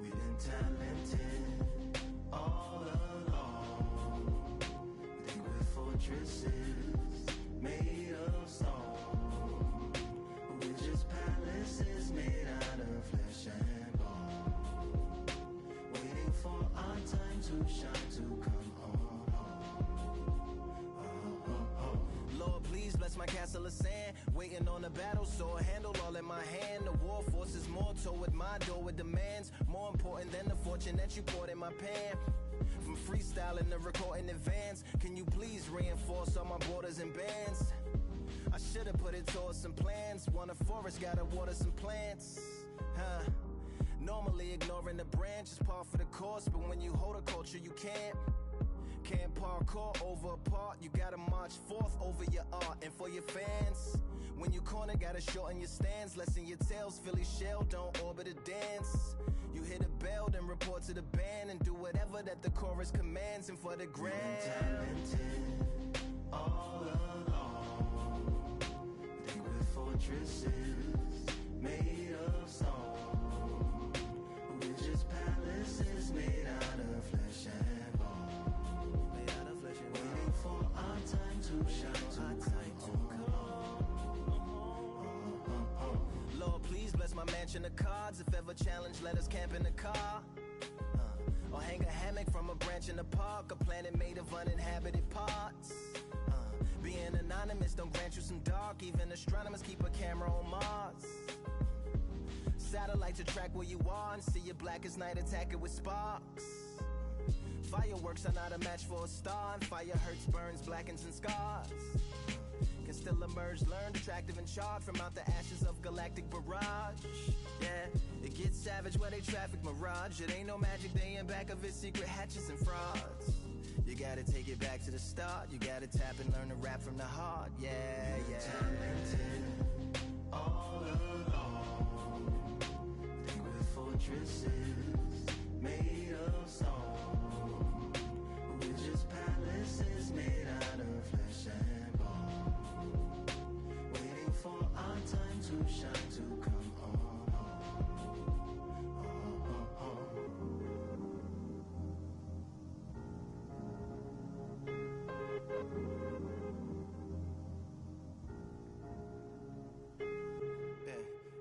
We've been talented all war forces more toward my door with demands more important than the fortune that you poured in my pan. From freestyling to recording advance, can you please reinforce all my borders and bands? I should've put it towards some plans. Want a forest, gotta water some plants. Normally ignoring the branch is par for the course, but when you hold a culture you can't parkour over a part. You gotta march forth over your art. And for your fans, when you corner, gotta shorten your stance. Lessen your tails, Philly shell, don't orbit a dance. You hit a bell, then report to the band and do whatever that the chorus commands. And for the grand, talented all along. Think with fortresses made of stone. We're just palaces made out of flesh and bone. Waiting for our time to shine, Lord, please bless my mansion of cards. If ever challenged, let us camp in the car. Or hang a hammock from a branch in the park. A planet made of uninhabited parts. Being anonymous don't grant you some dark. Even astronomers keep a camera on Mars. Satellite to track where you are and see your black as night, attack it with sparks. Fireworks are not a match for a star, and fire hurts, burns, blackens, and scars. Can still emerge, learned, attractive and charred from out the ashes of galactic barrage. Yeah, it gets savage where they traffic mirage. It ain't no magic day in back of it, secret hatches and frauds. You gotta take it back to the start. You gotta tap and learn to rap from the heart. Yeah, yeah. Talented all along. Think with fortresses made of stone. We're just palaces made out of flesh and bone. Waiting for our time to shine, to come on.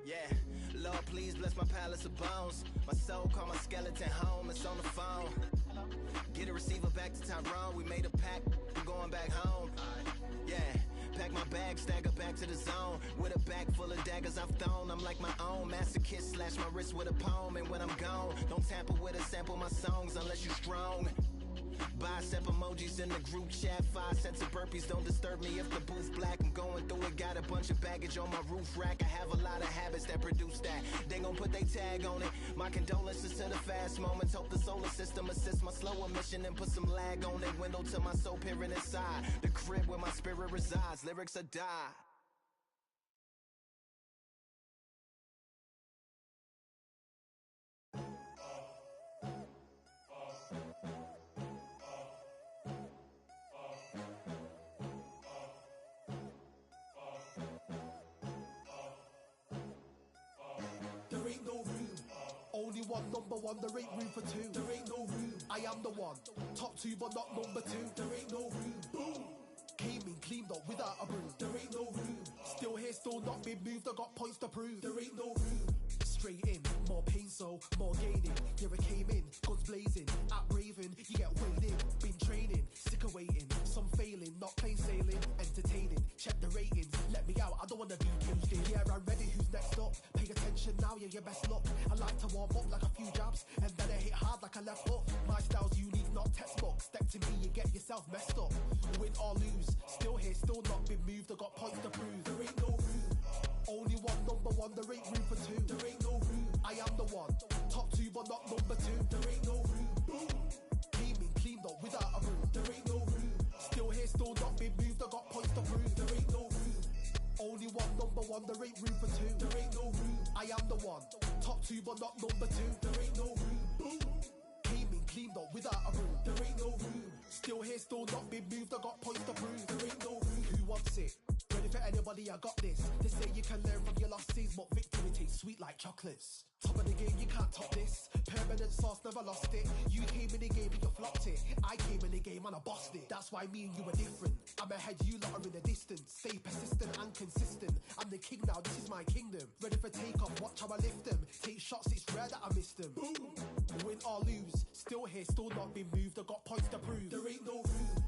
Yeah, Lord, please bless my palace of bones. My soul call my skeleton home, it's on the phone. Get a receiver back to Tyrone. We made a pact, I'm going back home. Yeah, pack my bag, stagger back to the zone. With a bag full of daggers I've thrown. I'm like my own masochist, slash my wrist with a poem. And when I'm gone, don't tamper with or sample my songs unless you strong. Bicep emojis in the group chat, 5 sets of burpees, don't disturb me if the booth black. I'm going through it, got a bunch of baggage on my roof rack. I have a lot of habits that produce that. They gon' put they tag on it. My condolences to the fast moments. Hope the solar system assists my slower mission and put some lag on it. Window to my soul peering inside the crib where my spirit resides. Lyrics are die. There ain't no room. Only one number one, there ain't room for two. There ain't no room. I am the one. Top two, but not number two. There ain't no room. Boom. Came in, cleaned up without a broom. There ain't no room. Still here, still not been moved. I got points to prove. There ain't no room. Straight in, more pain, so more gaining. Yeah, I came in, guns blazing. At Raven, you get weighed in. Been training, sick of waiting. Some failing, not plain sailing. Entertaining, check the ratings. Let me out, I don't wanna be caged in. Yeah, I'm ready, who's next up? Pay attention now, yeah, your best luck. I like to warm up like a few jabs, and then I hit hard like a left hook. My style's unique, not textbook. Step to me, you get yourself messed up. Win or lose, still here, still not been moved. I got points to prove. There ain't no room. Only one number one, there ain't room for two. There ain't no room. I am the one. Top two, but not number two. There ain't no room. Boom. Came in, cleaned up without a broom. There ain't no room. Still here, still not been moved. I got points to prove. There ain't no room. Only one number one, there ain't room for two. There ain't no room. I am the one. Top two, but not number two. There ain't no room. Boom. Came in, cleaned up without a broom. There ain't no room. Still here, still not been moved. I got points to prove. There ain't no room. Who wants it? Ready for anybody, I got this. They say you can learn from your losses, but victory tastes sweet like chocolates. Top of the game, you can't top this. Permanent sauce, never lost it. You came in the game and you flopped it. I came in the game and I bossed it. That's why me and you are different. I'm ahead, you lot are in the distance. Stay persistent and consistent. I'm the king now, this is my kingdom. Ready for take off, watch how I lift them. Take shots, it's rare that I miss them. Boom. Win or lose, still here, still not been moved. I got points to prove. There ain't no room.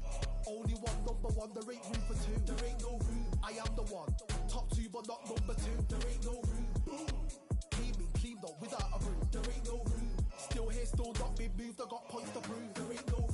Only one number one, there ain't room for two. There ain't no room. I am the one. Top two, but not number two. There ain't no room. Boom. got points to prove. There ain't no room.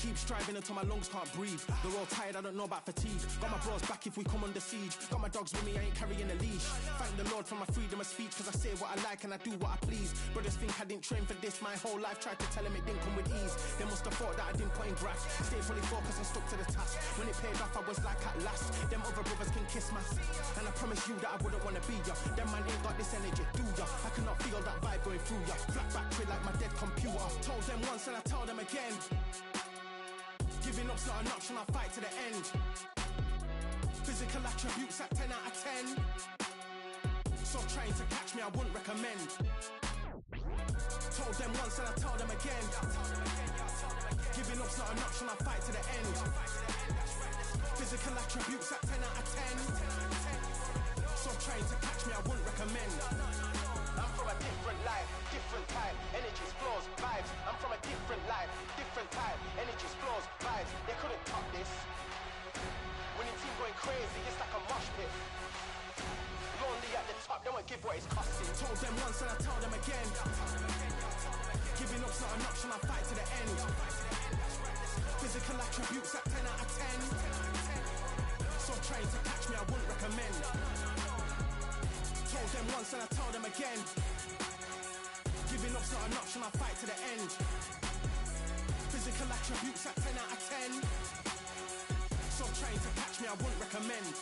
Keep striving until my lungs can't breathe. They're all tired, I don't know about fatigue. Got my bros back if we come under siege. Got my dogs with me, I ain't carrying a leash. Thank the Lord for my freedom of speech, cause I say what I like and I do what I please. Brothers think I didn't train for this my whole life. Tried to tell them it didn't come with ease. They must have thought that I didn't put in graft. Stayed fully focused and stuck to the task. When it paid off, I was like at last. Them other brothers can kiss my and I promise you that I wouldn't wanna be ya. Them man ain't got this energy, do ya? I cannot feel that vibe going through ya. Flat battery like my dead computer. Told them once and I tell them again. Giving up's not an option, I'll fight to the end. Physical attributes at 10 out of 10. So trying to catch me, I wouldn't recommend. Told them once and I tell them again. Giving up's not an option, I'll fight to the end. Physical attributes at 10 out of 10. So trying to catch me, I wouldn't recommend. I'm from a different life, different type, energies, flows, vibes. I'm from a different life, different type, energies, flows, vibes. They couldn't top this. When your team going crazy, it's like a mosh pit. Lonely at the top, they won't give what it's costing. Told them once and I tell them again. Giving up's not an option, I'll fight to the end. Physical attributes at 10 out of 10. So trying to catch me, I wouldn't recommend. Told them once and I tell them again. Giving up's not an option, I'll fight to the end. Physical attributes at 10 out of 10. So trying to catch me, I wouldn't recommend.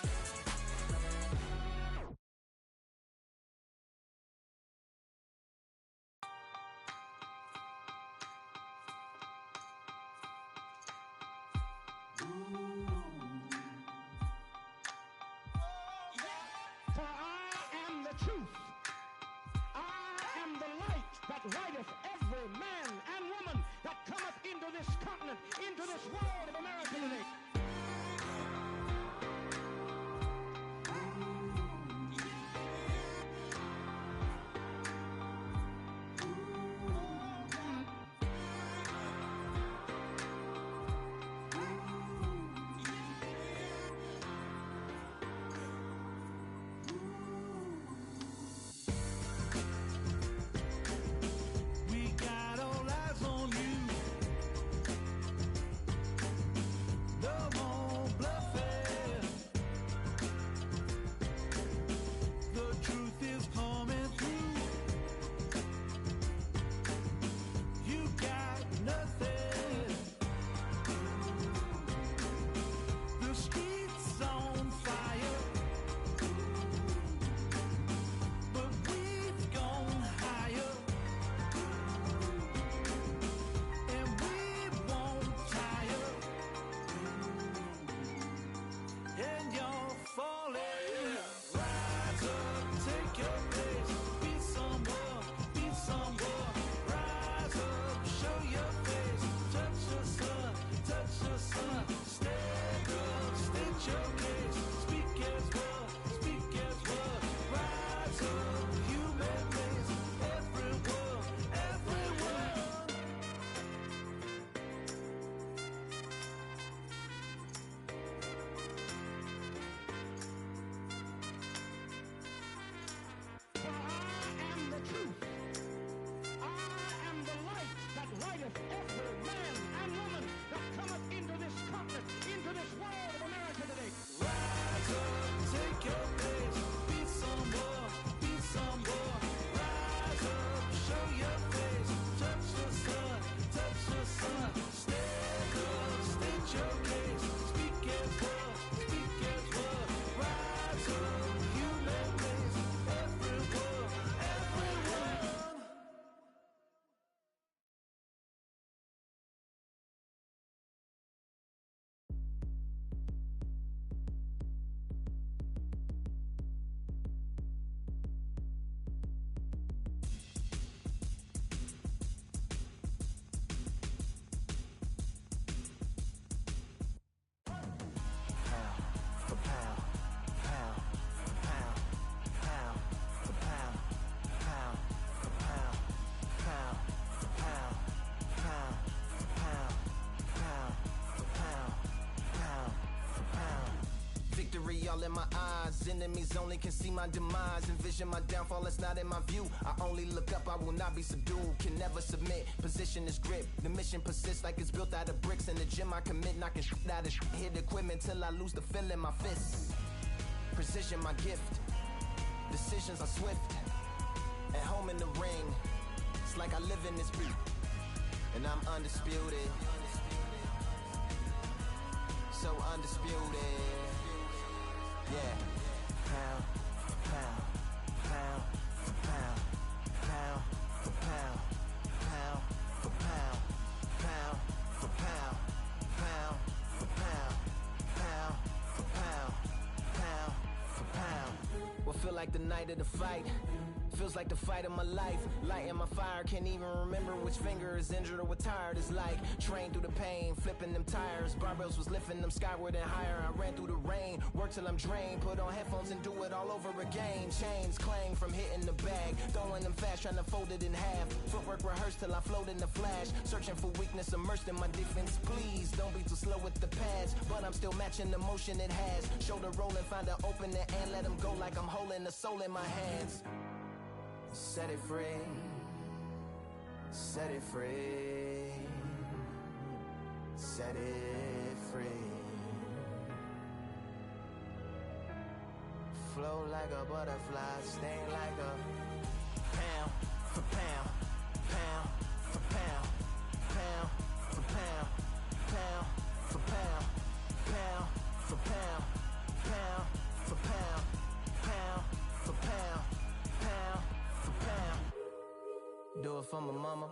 For I am the truth. I am the light that lighteth every man and woman that cometh into this continent, into this world of America today. We got all eyes on you. No all in my eyes. Enemies only can see my demise. Envision my downfall, that's not in my view. I only look up, I will not be subdued. Can never submit, position is grip. The mission persists like it's built out of bricks. In the gym I commit, knocking shit out of shit. Hit equipment till I lose the feel in my fists. Precision my gift. Decisions are swift. At home in the ring, it's like I live in this beat. And I'm undisputed. So undisputed. Yeah. Pound for pound, pound for pound, pound for pound, pound for pound, pound for pound, pound for pound, pound for pound, pound for pound. What feel like the night of the fight? Feels like the fight of my life. Lighting my fire, can't even remember which finger is injured or what tired is like. Train through the pain, flipping them tires. Barbells was lifting them skyward and higher. I ran through the rain, worked till I'm drained. Put on headphones and do it all over again. Chains clang from hitting the bag. Throwing them fast, trying to fold it in half. Footwork rehearsed till I float in the flash. Searching for weakness, immersed in my defense. Please, don't be too slow with the pads. But I'm still matching the motion it has. Shoulder rolling, find an opening and let them go like I'm holding the soul in my hands. Set it free, set it free, set it free. Flow like a butterfly, sting like a pound for pound, pound for pound, pound for pound, pound for pound, pound for pound, pound for pound, pound for pound, pound. Do it for my mama,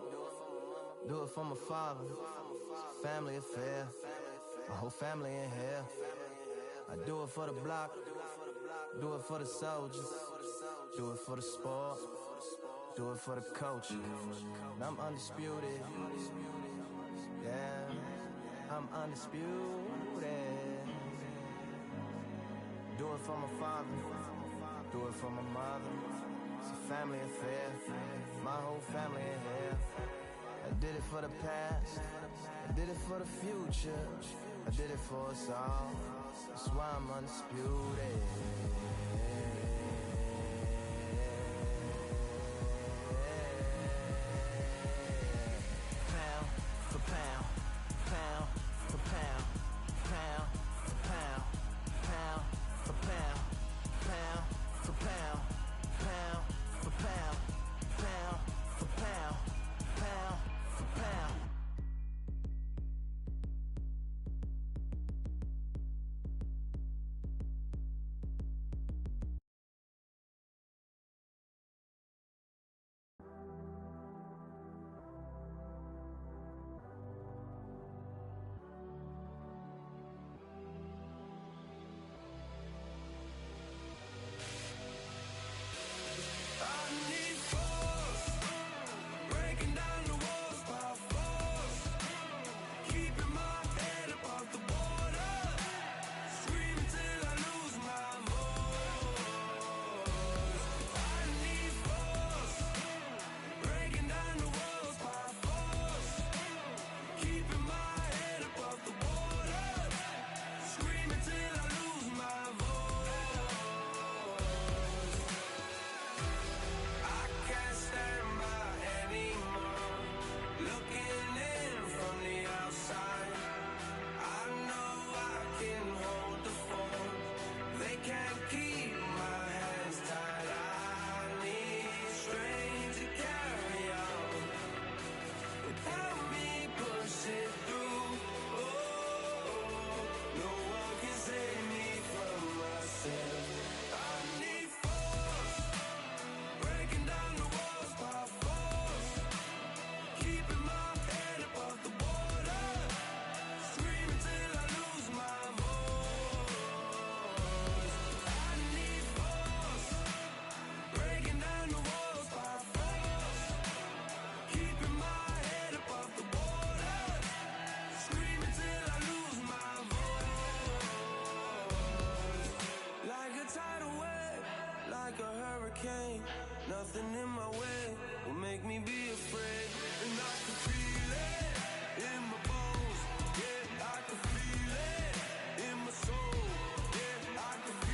do it for my father. Family affair, my whole family in here. I do it for the block, do it for the soldiers, do it for the sport, do it for the coach. And I'm undisputed, yeah, I'm undisputed. Do it for my father, do it for my mother. It's a family affair, my whole family in here. I did it for the past, I did it for the future, I did it for us all. That's why I'm undisputed. Pound for pound, pound for pound, pound for pound, pound for pound, pound for pound. Pound for pound, pound for pound, pound for pound. Nothing in my way will make me be afraid. And I can feel it in my bones. Yeah, I can feel it in my soul. Yeah, I can feel it.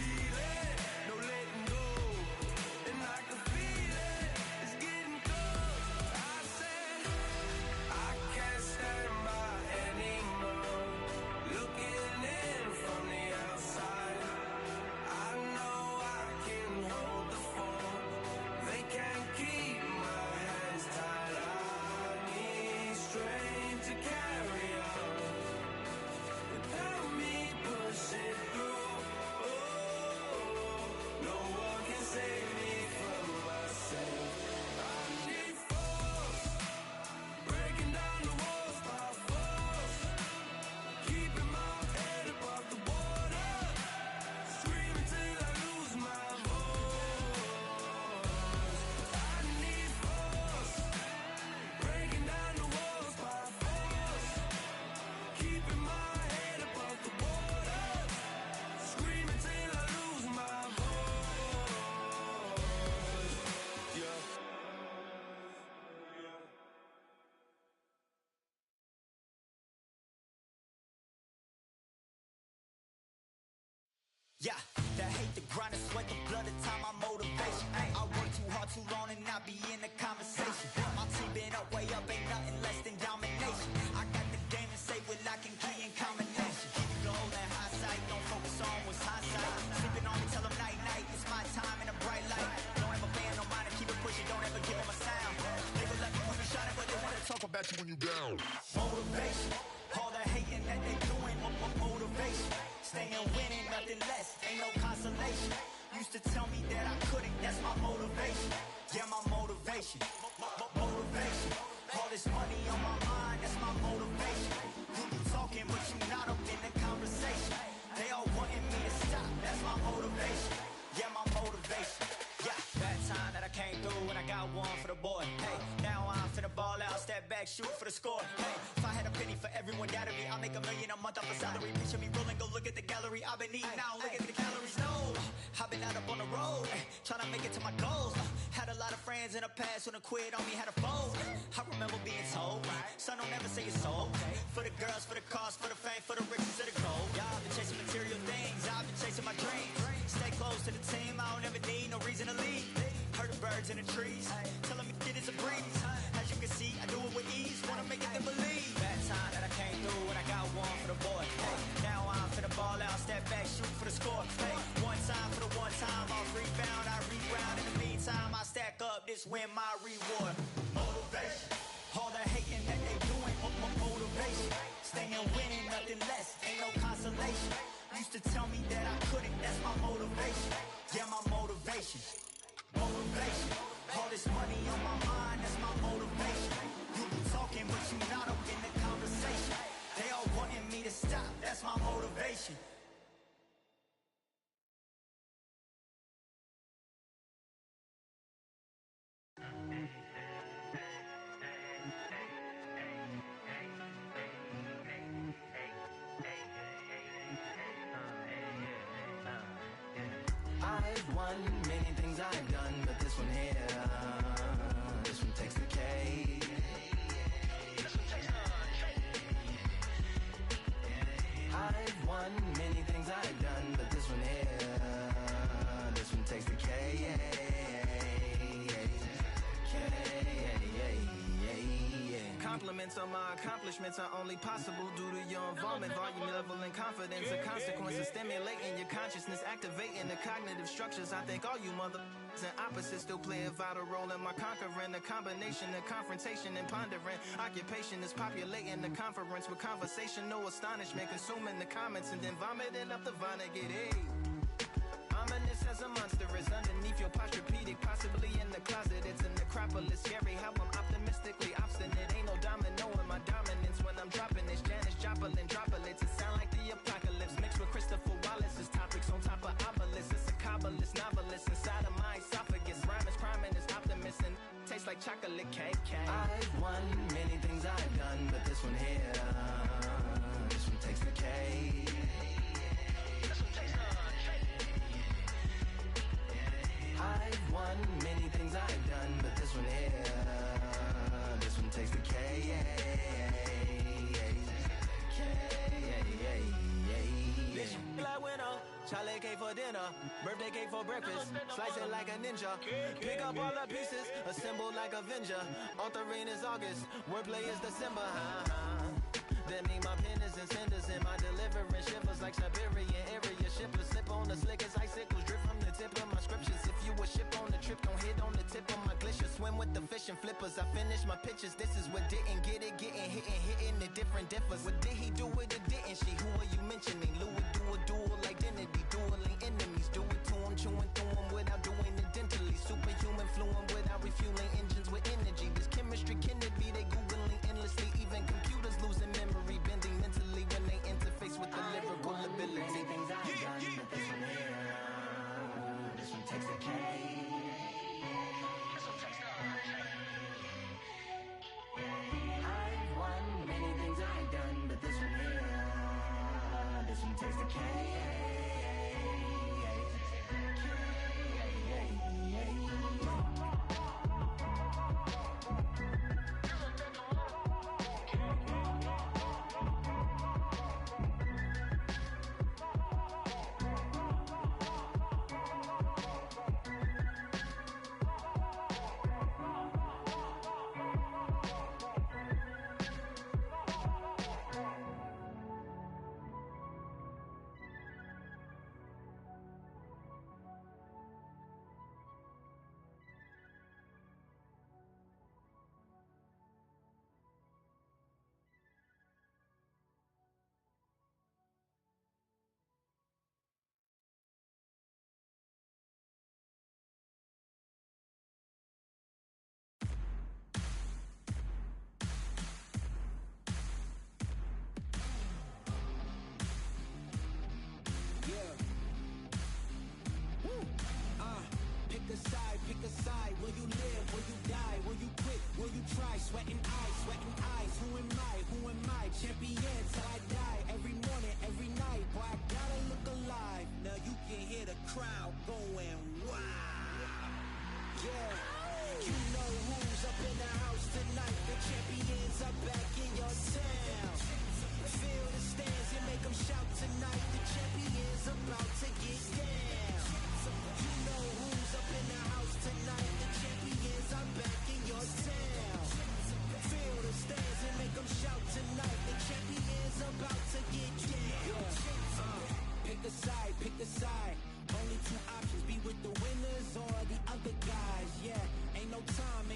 Yeah, that hate, the grind, the sweat, the blood, the time, my motivation. I work too hard, too long, and not be in the conversation. My team been up, way up, ain't nothing less than domination. I got the game to say with lock and key and combination. Keep it gold and high sight, don't focus on what's hindsight. Sleeping on me, tell them night, night, it's my time in a bright light. Don't ever band on mine and keep it pushing, don't ever give them a sound. They will let me when you shining, but they wanna talk about you when you down. Motivation, all the hating that they doing, motivation. Staying winning, nothing less, ain't no consolation. Used to tell me that I couldn't, that's my motivation. Yeah, my motivation, motivation. All this money on my mind, that's my motivation. You talking, but you not up in the conversation. They all wanting me to stop, that's my motivation. Yeah, my motivation. Yeah, that time that I came through and I got one for the boy. Hey, now I'm finna ball out, step back, shoot for the score. Hey, if I had a penny for everyone doubted me, I'll make $1 million a month off a salary. Picture me rolling, go look at the gallery. I've been eating now, look at the calories. No, I've been out up on the road, trying to make it to my goals. Had a lot of friends in the past when I quit on me, had a fold. I remember being told, son, don't ever say it's sold. For the girls, for the cars, for the fame, for the riches, for the gold. Yeah, I've been chasing material things, I've been chasing my dreams. Stay close to the team, I don't ever need no reason to leave. Heard the birds in the trees, telling me shit is a breeze. As you can see, I do it with ease, wanna make it them believe. That time that I came through and I got one for the boy. Hey, now I'm finna ball out, step back, shoot for the score. Hey, one time for the one time, I'll rebound, I reground. In the meantime, I stack up, this win my reward. Motivation, all the hating that they doing, motivation. Staying winning, nothing less, ain't no consolation. Used to tell me that I couldn't, that's my motivation. Yeah, my motivation, motivation. All this money on my mind, that's my motivation. You be talking, but you not up in the conversation. They all wanting me to stop, that's my motivation. I've won many things I've done, but this one here, this one takes the cake. I've won many things I've done, but this one here, this one takes the cake. Compliments on my accomplishments are only possible due to your involvement, volume, level, and confidence. The consequences stimulating your consciousness, activating the cognitive structures. I think all you and opposites still play a vital role in my conquering. The combination of confrontation and pondering. Occupation is populating the conference with conversation, no astonishment, consuming the comments and then vomiting up the Vonnegut. Hey. Ominous as a monster is underneath your posturepedic, possibly in the closet. It's a necropolis, scary how I'm optimistically obstinate. Ain't no domino in my dominance when I'm dropping this. Janis Joplin droplets, it sound like the apocalypse mixed with Christopher Wallace's topics on top of obelisks. It's a kabbalist novelist inside of my esophagus. Rhyme is priming, is optimist and tastes like chocolate cake. I've won many things I've done, but this one here, this one takes the cake. I've won many things I've done, but this one here, this one takes the cake. Like winner, chocolate cake for dinner, birthday cake for breakfast, slice it like a ninja, pick up all the pieces, assemble like Avenger. Authorine is August, wordplay is December. That mean my pen is in cinders and my deliverance shivers like Siberian area shippers. Slip on the slick as icicles, drip from the tip of my scriptures. If you a ship on the trip, don't hit on the tip of my glacier. Swim with the fish and flippers. I finish my pictures. This is what didn't get it, getting hitting the different differs. What did he do with it? Didn't she? Who are you mentioning? Louis do a dual identity, dueling enemies. Do it to him, chewing through him without doing it dentally. Superhuman, fluent without refueling engines with energy. This chemistry can it be? They googling endlessly. Even computers losing memory, bending mentally when they interface with the lyrical ability. Things I've done, but this one here, this one takes the cake. I've won many things I've done, but this one here, this one takes the cake. cry, sweating eyes. Who am I? Champion till I die. Every morning, every night, boy, I gotta look alive. Now you can hear the crowd going wow. Yeah, you know who's up in the house tonight. The champions are back in your town. Feel the stands and make them shout tonight. The champions about to get down. You know who's up in the house tonight. The champions are back in your town. Feel the stands and make them shout tonight. The champions about to get down. Pick a side. Only two options, be with the winners or the other guys. Yeah, ain't no time.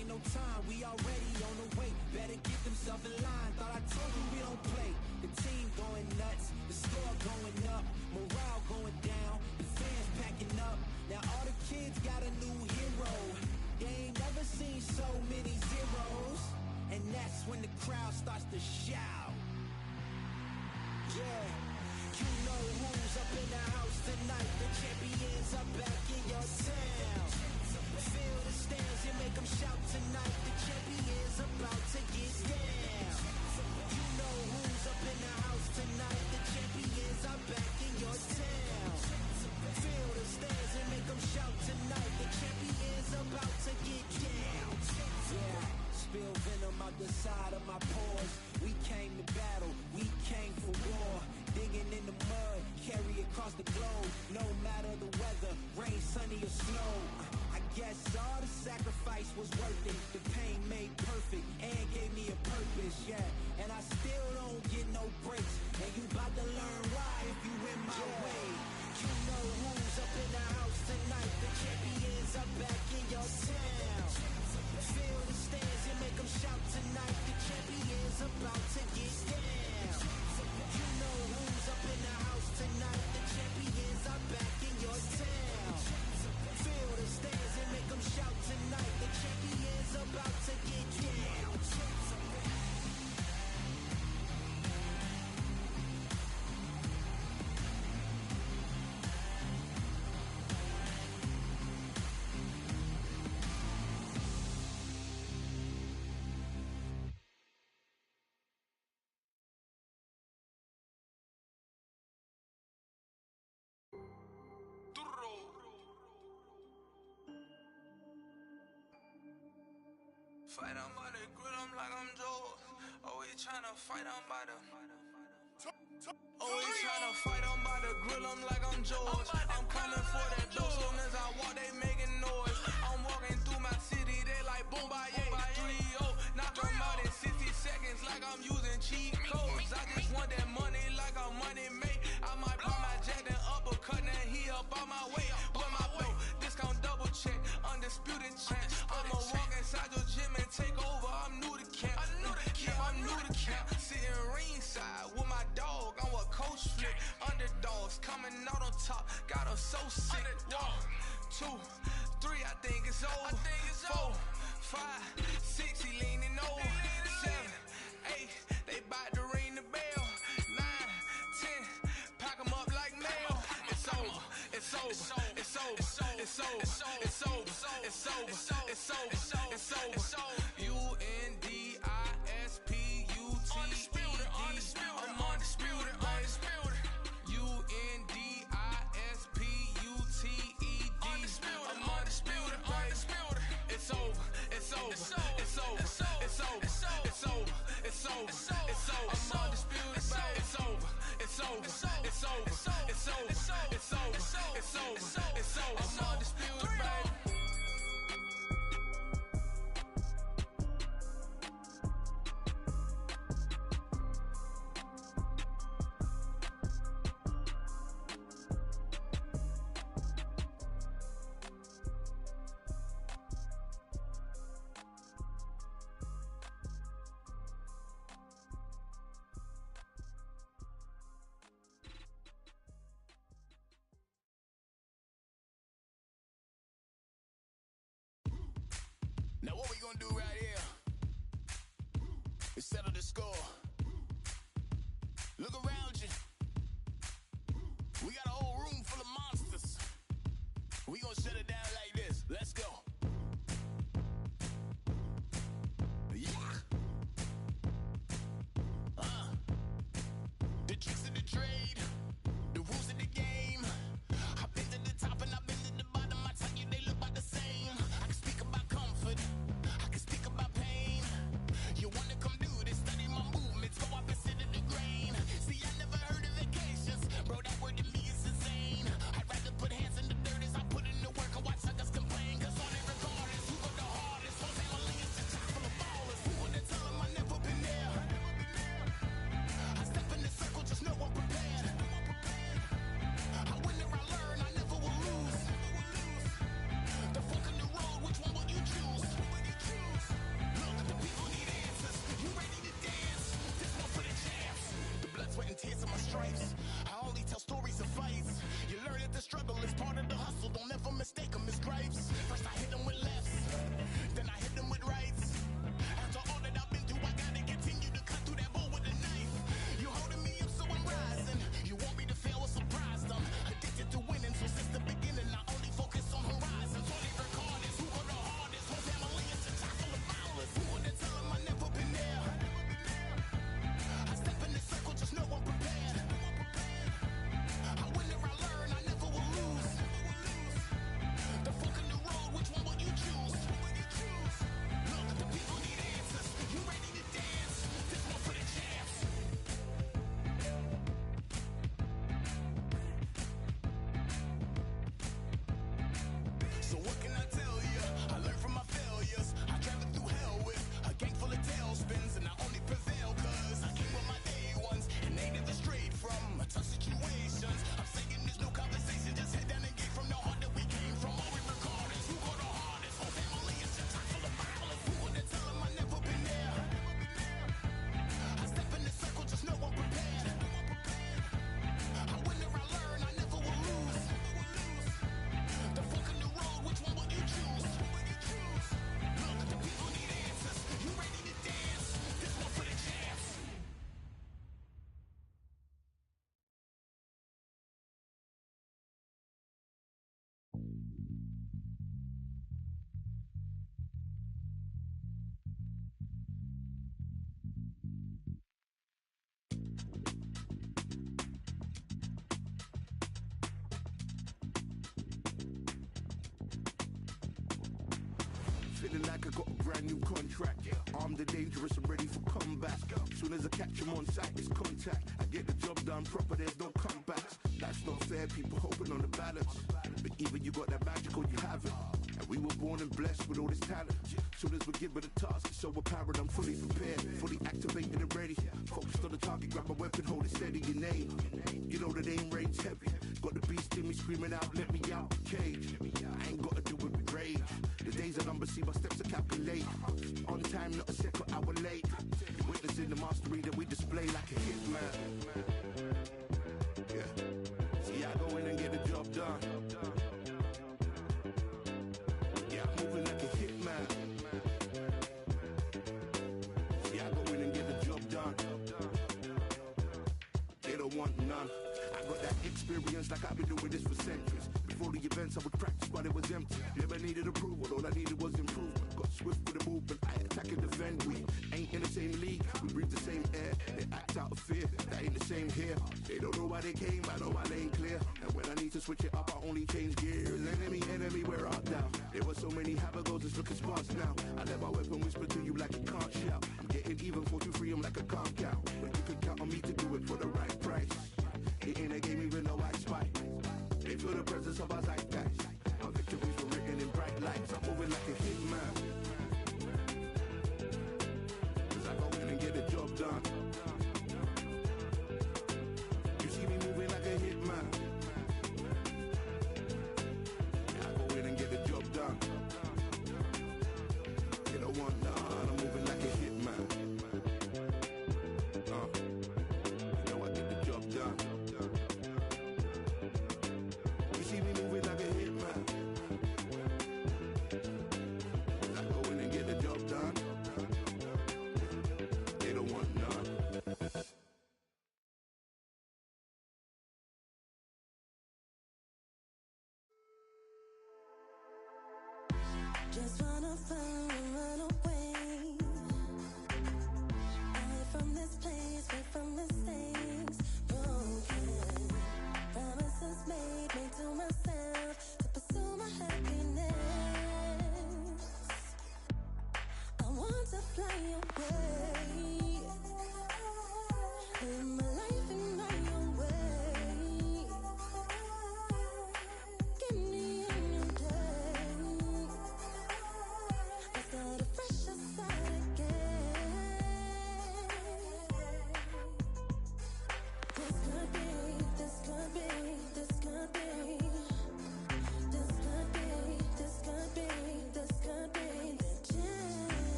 We already on the way. Better get themselves in line. Thought I told you we don't play. The team going nuts, the score going up, morale going down, the fans packing up. Now all the kids got a new hero. They ain't never seen so many zeros. And that's when the crowd starts to shout. Yeah, you know who's up in the house tonight. The champions are back in your town. Feel the stands and make them shout tonight. The champions about to get down. You know who's up in the house tonight. The champions are back in your town. Feel the stands and make them shout tonight. The champions about to get down. Yeah, spill venom out the side of my pores. We came to battle, we came for war. Digging in the mud, carry across the globe. No matter the weather, rain, sunny or snow. I guess all the sacrifice was worth it. The pain made perfect and gave me a purpose, yeah. And I still don't get no breaks. And you about to learn why if you in my way. You know who's up in the house tonight. The champions are back in your town. Feel the stands and make them shout tonight. The champions about to get down. You know who's up in the house tonight. The champions are back in your town. Feel the stands and make them shout tonight. The champions about to get down. Fight on by the grill, I'm like I'm Joe. Always tryna fight on by the. Always tryna fight on by the grill, I'm like I'm George. I'm coming for that dough, soon as I walk, they making noise. I'm walking through my city, they like boom, by 3-0. Knock them out in 60 seconds, like I'm using cheat codes. I just want that money, like I'm money made. I might pop my jack and uppercut, and he up on my way. With my belt, discount double check, undisputed champ. I'ma walk inside your gym and take over. I'm new to camp. Yeah, I'm new to camp. Sitting ringside with my dog on what coach flip. Underdogs coming out on top. Got them so sick. 1, 2, 3, I think it's over. 4, 5, 6, he leaning over. 7, 8, they bout to ring the bell. 9, 10, pack them up like mail. It's over. It's over. It's over. It's over. It's over. It's over. It's over. It's over. UNDISPUTED. I'm undisputed. UNDISPUTED. I'm undisputed. It's over. It's over. It's over. It's over. It's over. It's over. It's over. I'm undisputed. It's over. It's over. It's over. It's over. It's over. It's over. It's over. I'm undisputed, baby. Now what we gonna do right here is settle the score. Look around you. We got a whole room full of monsters. We gonna shut it down like this. Let's go. Yeah! feeling like I got a brand new contract. Armed and dangerous and ready for combat. Soon as I catch him on sight, it's contact. I get the job done proper, there's no comebacks. That's not fair, people hoping on the balance. But either you got that magic or you haven't. And we were born and blessed with all this talent. Soon as we're given a task, it's so apparent I'm fully prepared, fully activated and ready. Focused on the target, grab my weapon, hold it steady, your name. You know that aim range heavy. Got the beast in me screaming out, let me out the cage. I ain't gotta do it with rage. The days are numbered, see my steps to calculate. On time, not a second hour late. Witnessing the mastery that we display like a hitman. Yeah. See, I go in and get the job done. Yeah, I'm moving like a hitman. See, I go in and get the job done. They don't want none. I got that experience like I've been doing this for centuries. Before the events I would practice but it was empty. Never needed approval, all I needed was improvement. Got swift with the movement, I attack and defend. We ain't in the same league, we breathe the same air. They act out of fear, that ain't the same here. They don't know why they came, I know my lane clear. And when I need to switch it up, I only change gears. Enemy, where art thou? There were so many habagos, it's looking sparse now. I let my weapon whisper to you like a can't shout. I'm getting even, 4-2-3, I'm like a calm cow. But you can count on me to do it for the right price. It ain't a game even though I spy. They feel the presence of our zeitgeist. Our victories were written in bright lights. I'm moving like a hitman. Cause I go in and get the job done. You see me moving like a hitman. Yeah, I go in and get the job done. They don't want none. I'm moving like a hitman. You know I get the job done. You see me moving like a hitman. I go in and get the job done. They don't want none. Just wanna find and run away. Away from this place, away from mistakes. Broken promises made to myself to pursue my happiness. I want to fly away. Live my life in my own way. Give me a new day. I start afresh aside again.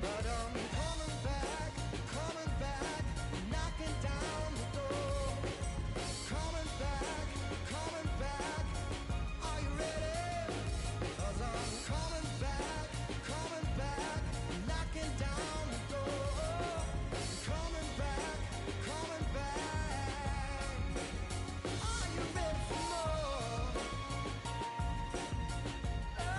But I'm coming back, knocking down the door. Coming back, are you ready? 'Cause I'm coming back, knocking down the door. Coming back, are you ready for more? Oh,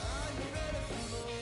are you ready for more?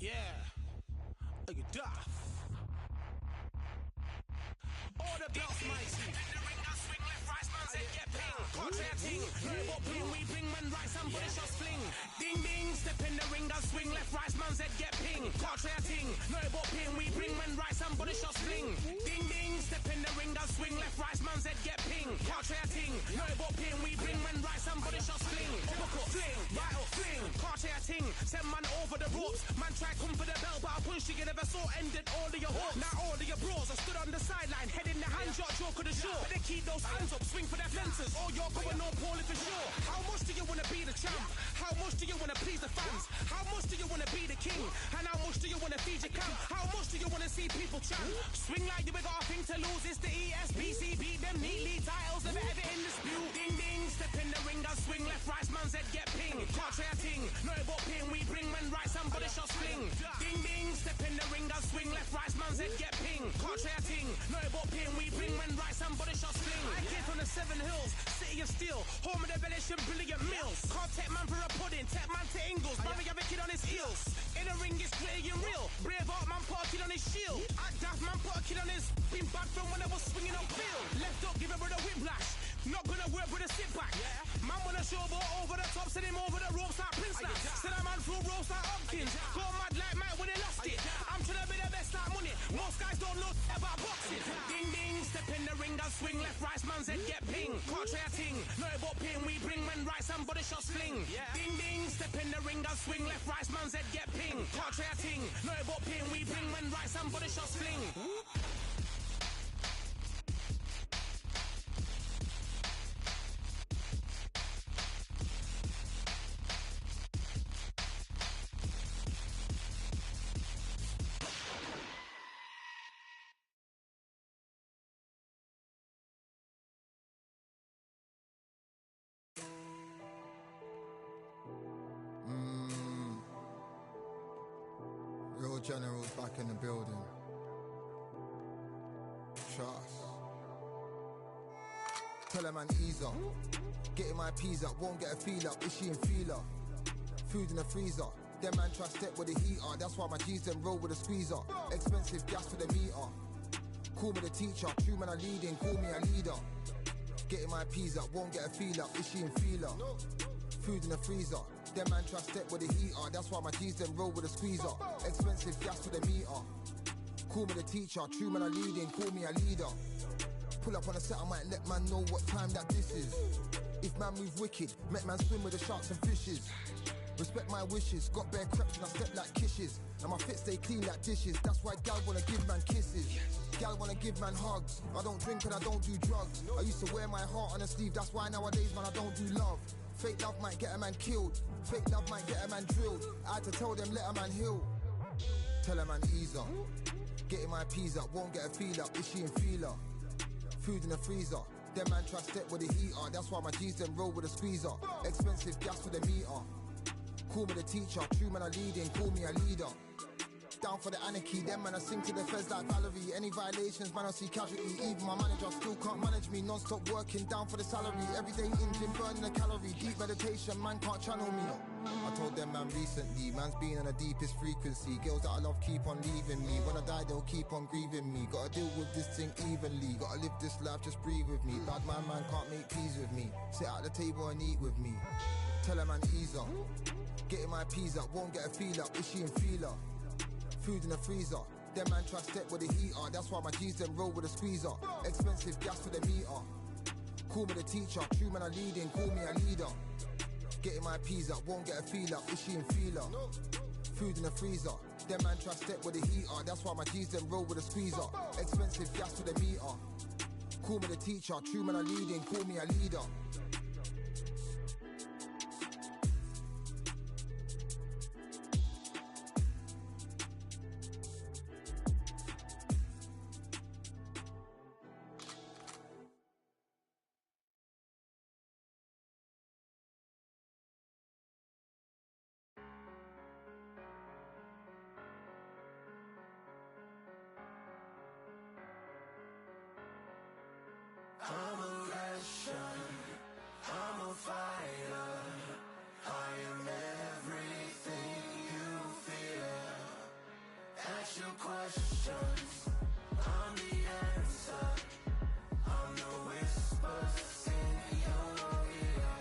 Yeah, look at Duff. Order belts, mighty. The ring does swing left, right, man's head get ping. Contrary ting, what ping we bring, man, right, somebody shot fling. Ding ding, step in the ring, does swing left, right, man's head get ping. Contrary ting, no what ping we bring, man, right, somebody shot fling. Ding ding, step in the ring, does swing left, right, man's head get ping. Contrary ting, no what ping we bring, man, right, somebody shot fling. Hook up, fling, right up, fling. Contrary ting, send man over the ropes. Man try come for the bell, but I punch you never saw ended all of your hopes. Now all of your bros are stood on the sideline, head in the hand shot, joke of the show. But they keep those hands up, swing for their fences. Oh, you're going on poorly for sure. How much do you want to be the champ? How much do you want to please the fans? How much do you want to be the king? And how much do you want to feed your camp? How much do you want to see people chat. Swing like we got a thing to lose. It's the ESBC. Beat them neatly. Titles never ever in dispute. Ding ding, step in the ring and swing. Left, right, man's head get ping. Can't try a ting. No about ping. We bring when right, somebody shots fling. Ding ding, step in the ring and swing. Left, right, man's head get ping. Can't try a ting. No about ping. We bring when right, somebody shots fling. I came from the 7 Hills, city of steel, home of the Bellish and brilliant mills. Can't take man for a pudding, take man to Ingles. Mummy have a kid on his heels. In the ring it's gritty and real. Braveheart man put a kid on his shield. At Daft man put a kid on his. Been bad from when I was swinging on field. Left up, give it with a whiplash. Not gonna work with a sit back. Man wanna showboat over the top, send him over the ropes like Prince Snap. Send a man through ropes like Hopkins. Go mad like Mike when they lost it. I'm trying to be the best like money. Most guys don't know about boxing. Ding ding, step in the ring and swing. Left, right, man's head get ping. Can't try a ting. No about ping. We bring when right, somebody shots fling. Ding ding, step in the ring and swing. Left, right, man's head get ping. Can't try a ting. No about ping. We bring when right, somebody shots fling. Real generals back in the building. Trust. Tell a man ease up. Getting my peas up, won't get a feel up. Is she in feeler? Food in the freezer. Them man try step with the heater. That's why my G's them roll with a squeezer. Expensive gas for the meter. Call me the teacher. True man I leading, call me a leader. Getting my peas up, won't get a feel up. Is she in feeler? Food in the freezer. Them man try step with the heater. That's why my G's them roll with a squeezer. Expensive gas for the meter. Call me the teacher. True man I leading, call me a leader. Pull up on a set, I might let man know what time that this is. If man move wicked, make man swim with the sharks and fishes. Respect my wishes, got bare creps and I step like kisses. And my fit stay clean like dishes. That's why gal wanna give man kisses. Gal wanna give man hugs. I don't drink and I don't do drugs. I used to wear my heart on a sleeve. That's why nowadays man I don't do love. Fake love might get a man killed. Fake love might get a man drilled. I had to tell them let a man heal. Tell a man ease up. Getting my peas up, won't get a feel up. Is she in feeler? Food in the freezer. Them man try step with the heater. That's why my G's them roll with a squeezer. Expensive gas for the meter. Call me the teacher. True man I leading, call me a leader. Down for the anarchy, them man I sing to the feds like Valerie. Any violations, man I see casualty. Even my manager still can't manage me. Non-stop working, down for the salary. Everyday in gym, burning a calorie. Deep meditation, man can't channel me. I told them man recently, man's been on the deepest frequency. Girls that I love keep on leaving me. When I die they'll keep on grieving me. Gotta deal with this thing evenly. Gotta live this life, just breathe with me. Bad man can't make peas with me. Sit at the table and eat with me. Tell a man ease up. Getting my peas up, won't get a feel up. Is she in feeler? Food in the freezer. Them man try step with the heater. That's why my G's them roll with a squeezer. Expensive gas for the meter. Call me the teacher. True man I leading, call me a leader. Getting my peas up, won't get a feel up. Is she in feeler? Food in the freezer. Them man try step with the heater. That's why my G's them roll with a squeezer. Expensive gas for the meter. Call me the teacher. True man I leading, call me a leader. I'm a Russian, I'm a fighter. I am everything you fear. Ask your questions, I'm the answer. I'm the whispers in your ear.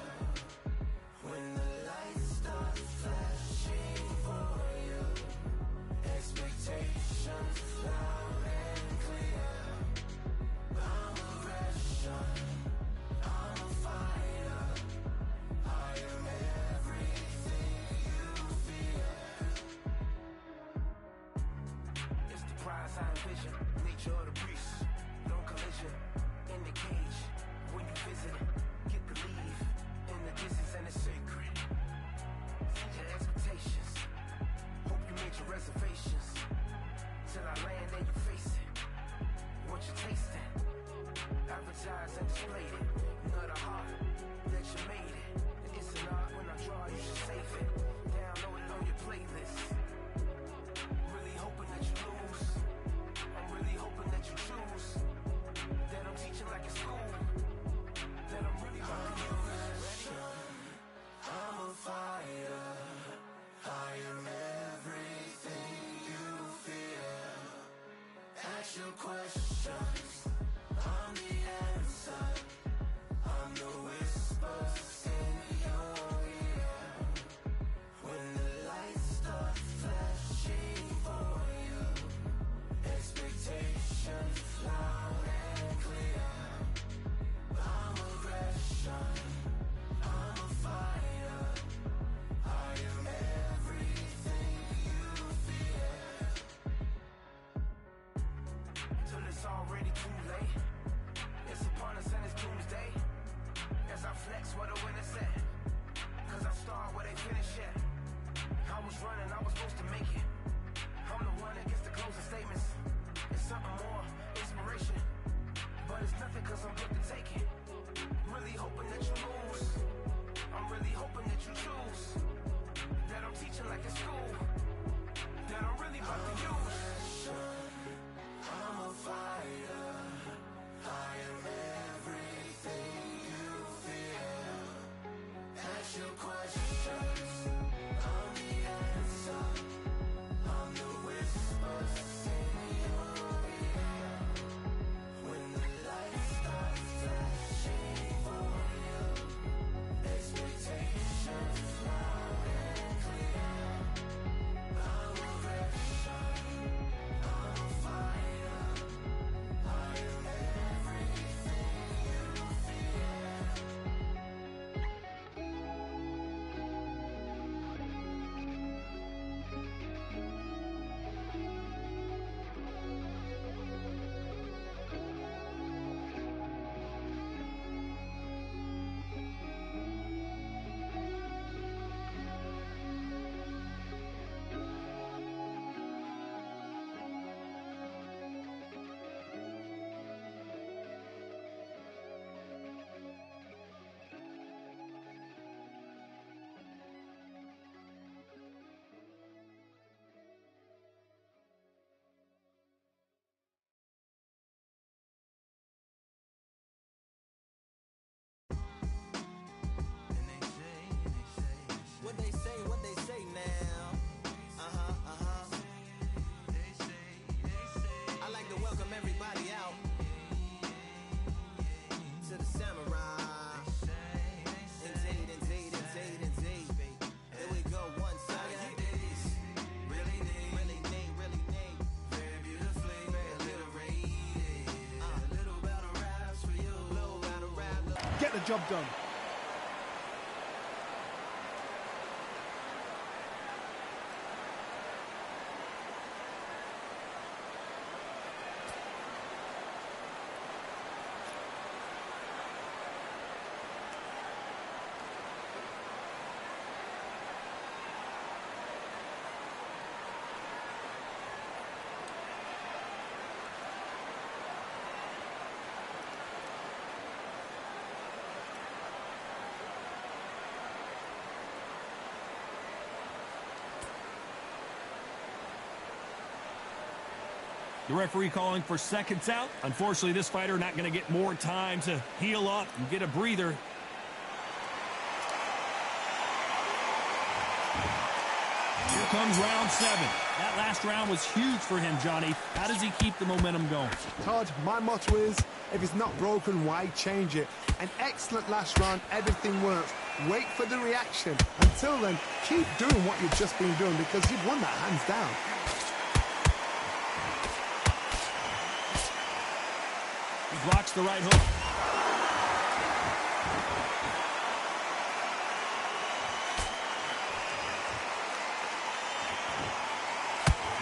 When the lights start flashing for you, expectations loud and clear. I'm a Russian, I'm a fighter. I am everything you fear. It's the prize I envision, nature of the beast. No collision, in the cage. When you visit, get the leave. In the distance and it's sacred. Set your expectations. Hope you made your reservations. Till I land and you already too late. It's upon us and it's doomsday. As I flex where the winners at. Cause I start where they finish at. I was running, I was supposed to make it. I'm the one that gets the closing statements. It's something more, inspiration. But it's nothing cause I'm good to take it. Really hoping that you lose. I'm really hoping that you choose. That I'm teaching like in school. That I'm really about to use. I'm a fighter. I am everything you feel. Ask your questions. I'm the answer. I'm the whispers in your ear. When the light starts flashing for you, expectations loud and clear. I'm a veteran. I'm a fighter. I am everything you What they say now. I like to welcome everybody out to the Samurai. Indeed. Here we go, one side. Really neat. Very beautifully, very literated. Little battle raps for you. Little battle rap. Get the job done. The referee calling for seconds out. Unfortunately, this fighter not going to get more time to heal up and get a breather. Here comes round 7. That last round was huge for him, Johnny. How does he keep the momentum going? Todd, my motto is, if it's not broken, why change it? An excellent last round, everything works. Wait for the reaction. Until then, keep doing what you've just been doing because you've won that hands down. He blocks the right hook.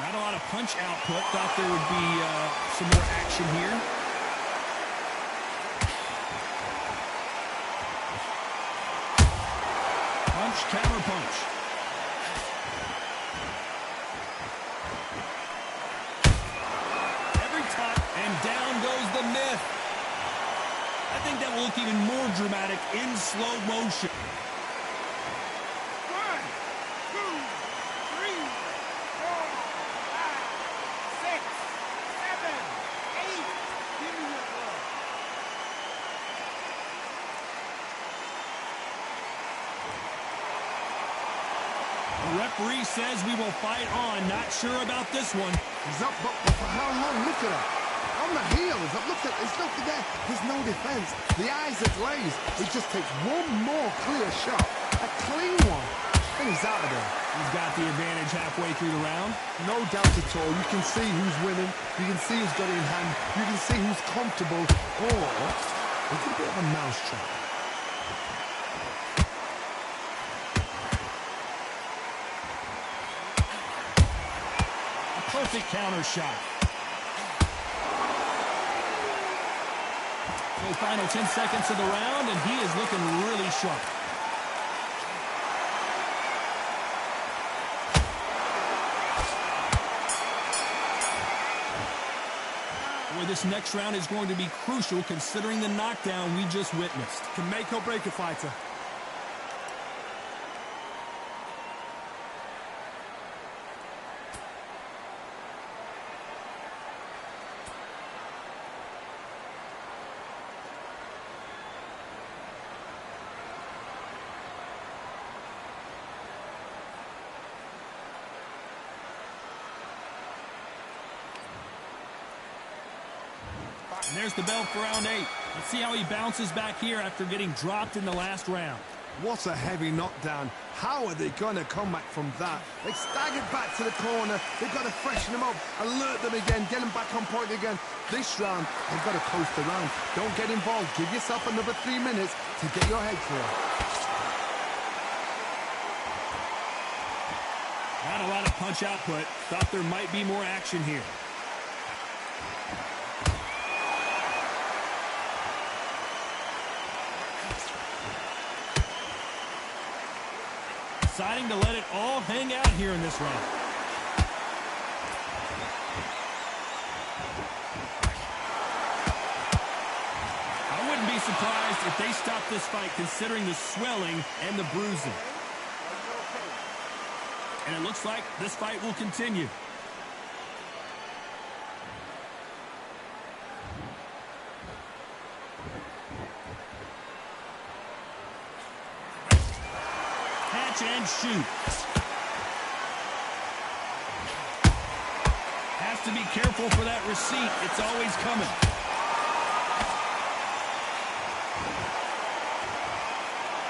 Not a lot of punch output. Thought there would be some more action here. Punch, counter punch. Every time, and down goes the myth. I think that will look even more dramatic in slow motion. 1, 2, 3, 4, 5, 6, 7, 8. Give me your glove. The referee says we will fight on. Not sure about this one. He's up, but for how long? Look at her. On the heels. Look at, there's nothing there. There's no defense. The eyes are glazed. He just takes one more clear shot. A clean one. And he's out of there. He's got the advantage halfway through the round. No doubt at all. You can see who's winning. You can see who's got it in hand. You can see who's comfortable. Or it's a bit of a mousetrap. A perfect counter shot. So final 10 seconds of the round, and he is looking really sharp. Boy, this next round is going to be crucial considering the knockdown we just witnessed. Can make or break a fighter. And there's the bell for round 8. Let's see how he bounces back here after getting dropped in the last round. What a heavy knockdown. How are they going to come back from that? They staggered back to the corner. They've got to freshen them up, alert them again, get them back on point again. This round, they've got to coast the round. Don't get involved. Give yourself another 3 minutes to get your head clear. Not a lot of punch output. Thought there might be more action here. Deciding to let it all hang out here in this round. I wouldn't be surprised if they stop this fight considering the swelling and the bruising. And it looks like this fight will continue. And shoot. Has to be careful for that receipt. It's always coming.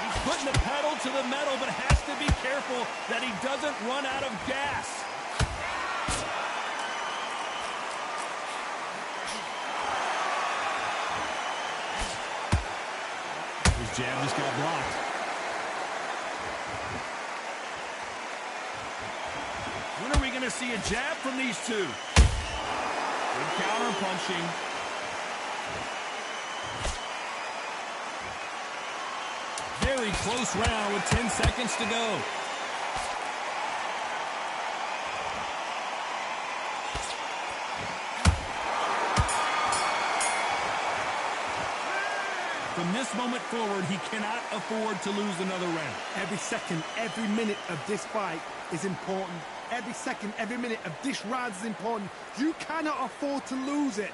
He's putting the pedal to the metal, but has to be careful that he doesn't run out of gas. His jab just got blocked. When are we going to see a jab from these two? Good counter punching. Very close round with 10 seconds to go. From this moment forward, he cannot afford to lose another round. Every second, every minute of this fight is important. Every second, every minute of this round is important. You cannot afford to lose it.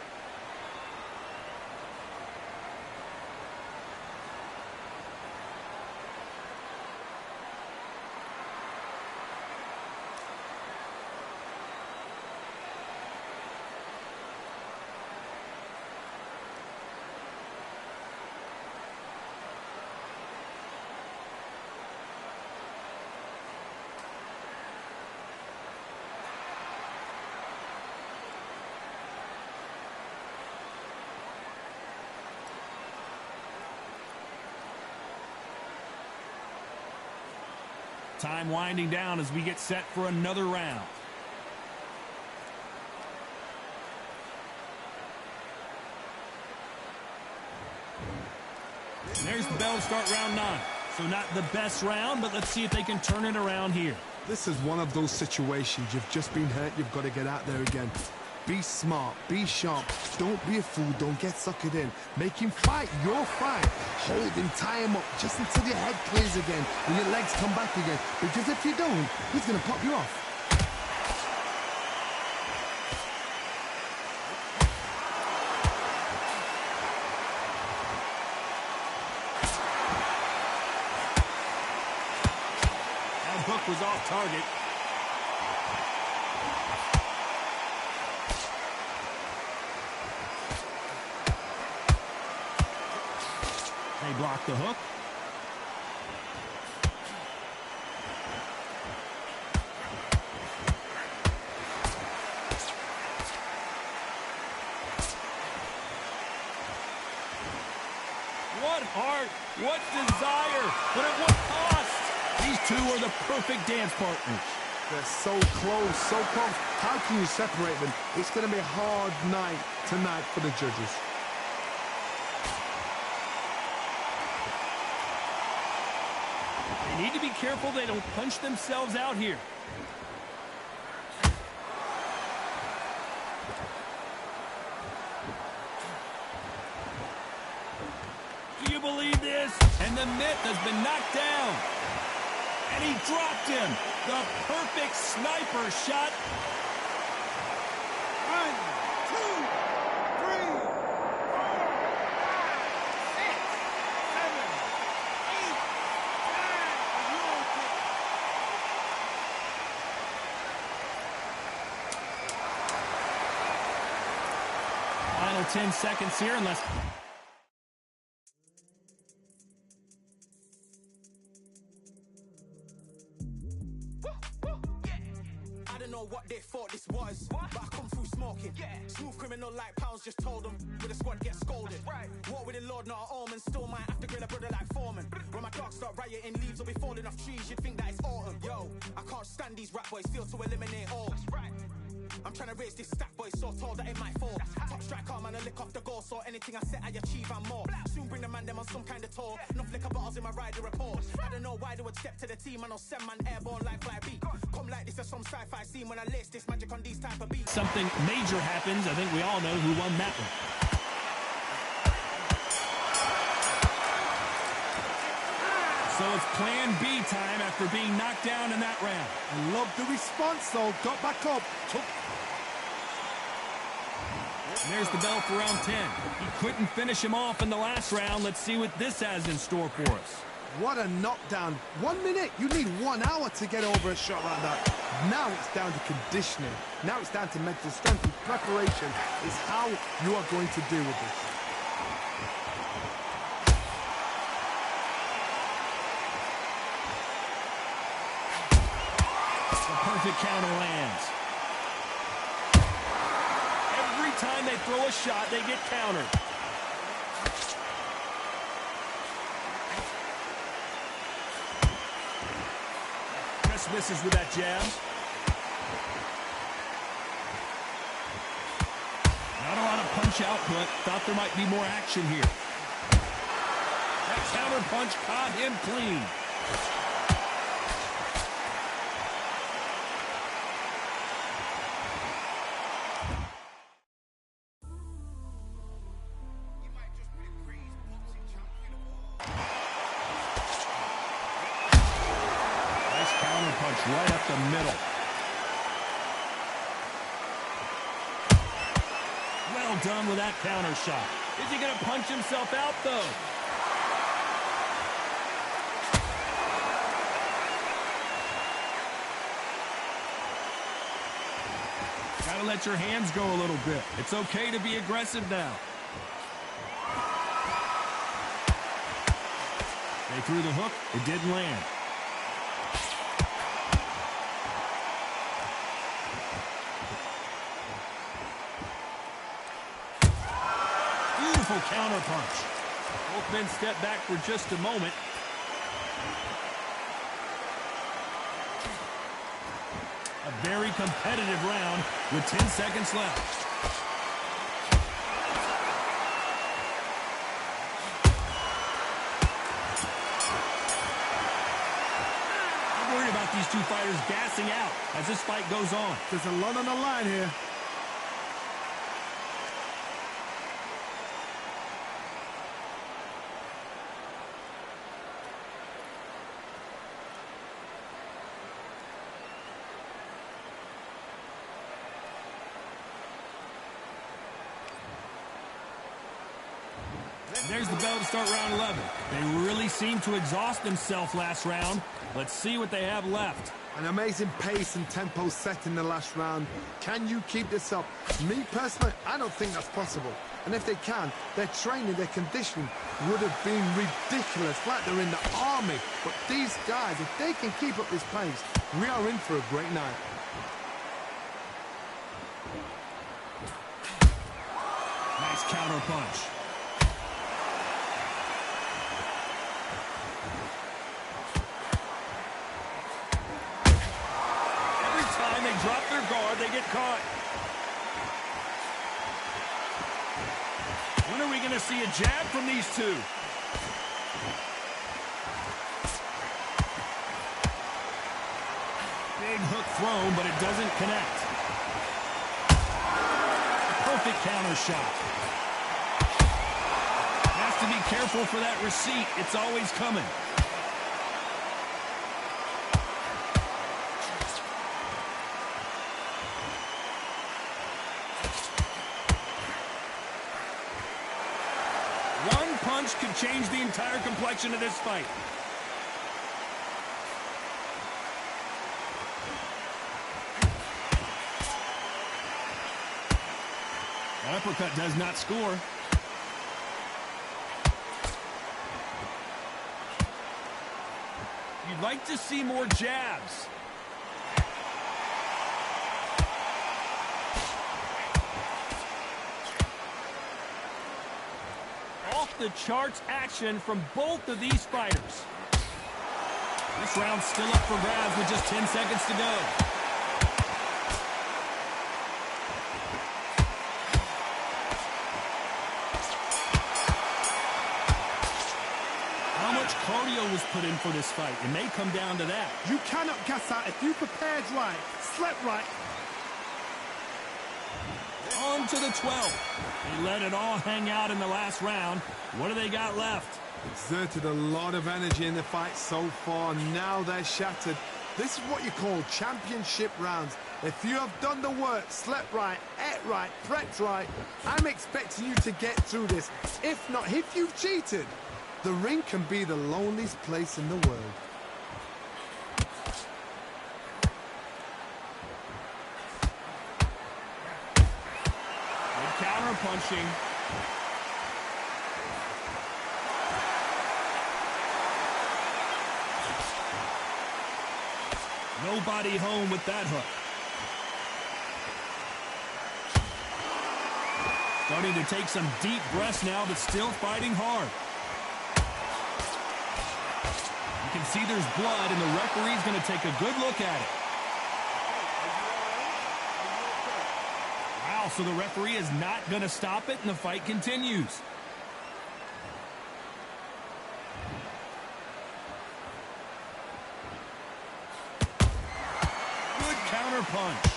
Time winding down as we get set for another round. And there's the bell to start round 9. So not the best round, but let's see if they can turn it around here. This is one of those situations. You've just been hurt. You've got to get out there again. Be smart. Be sharp. Don't be a fool. Don't get suckered in. Make him fight your fight. Hold him. Tie him up just until your head clears again and your legs come back again. Because if you don't, he's going to pop you off. That hook was off target. They block the hook. What heart, what desire, but at what cost? These two are the perfect dance partners. They're so close, so close. How can you separate them? It's going to be a hard night tonight for the judges. They need to be careful they don't punch themselves out here. Do you believe this? And the myth has been knocked down. And he dropped him. The perfect sniper shot. 1, 2, 3, 4, 5, 6, 7, 8, 9. Final 10 seconds here unless... I don't know what they thought this was, but I come through smoking. Smooth criminal like pounds, just told them. With a squad get scolded. War with the Lord, not an omen. Still might have to grill a brother like Foreman. When my dogs start rioting, leaves will be falling off trees. You'd think that it's autumn. Yo, I can't stand these rap boys, feel to eliminate all. I'm trying to raise this stack, boy, so tall that it might fall. Top striker, man, I lick off the goal, so anything I set, I achieve and more. Soon bring the man them on some kind of tour. Enough liquor bottles in my rider report. I don't know why they would step to the team, I know 7 man airborne like fly beat. Come like this as some sci-fi scene when I lace this magic on these type of beats. Something major happens. I think we all know who won that one. So it's plan B time after being knocked down in that round. I love the response, though. Got back up. And there's the bell for round 10. He couldn't finish him off in the last round. Let's see what this has in store for us. What a knockdown. 1 minute. You need 1 hour to get over a shot like that. Now it's down to conditioning. Now it's down to mental strength and preparation is how you are going to deal with this. Perfect counter lands. Every time they throw a shot, they get countered. Just misses with that jab. Not a lot of punch output. Thought there might be more action here. That counter punch caught him clean. Right up the middle. Well done with that counter shot. Is he going to punch himself out, though? Got to let your hands go a little bit. It's okay to be aggressive now. They threw the hook. It didn't land. Counter punch. Both men step back for just a moment. A very competitive round with 10 seconds left. I'm worried about these two fighters gassing out as this fight goes on. There's a lot on the line here. There's the bell to start round 11. They really seemed to exhaust themselves last round. Let's see what they have left. An amazing pace and tempo set in the last round. Can you keep this up? Me, personally, I don't think that's possible. And if they can, their training, their conditioning would have been ridiculous, like they're in the army. But these guys, if they can keep up this pace, we are in for a great night. Nice counter punch. Drop their guard, they get caught. When are we going to see a jab from these two? thrown, but it doesn't connect. Perfect counter shot. Has to be careful for that receipt. It's always coming. One punch could change the entire complexion of this fight. Uppercut does not score. You'd like to see more jabs. Off the charts action from both of these fighters. This round's still up for grabs with just 10 seconds to go. Cardio was put in for this fight. It may come down to that. You cannot gas out if you prepared right, slept right. On to the 12th. They let it all hang out in the last round. What do they got left? Exerted a lot of energy in the fight so far. Now they're shattered. This is what you call championship rounds. If you have done the work, slept right, ate right, prepped right, I'm expecting you to get through this. If not, if you've cheated, the ring can be the loneliest place in the world. Good counter punching. Nobody home with that hook. Starting to take some deep breaths now, but still fighting hard. You can see there's blood, and the referee's going to take a good look at it. Wow, so the referee is not going to stop it, and the fight continues. Good counter punch.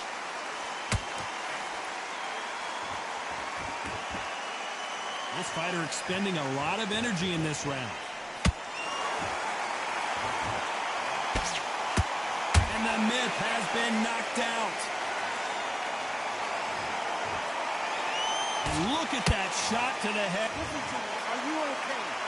This fighter expending a lot of energy in this round. And the myth has been knocked out. Look at that shot to the head. Listen to me. Are you okay?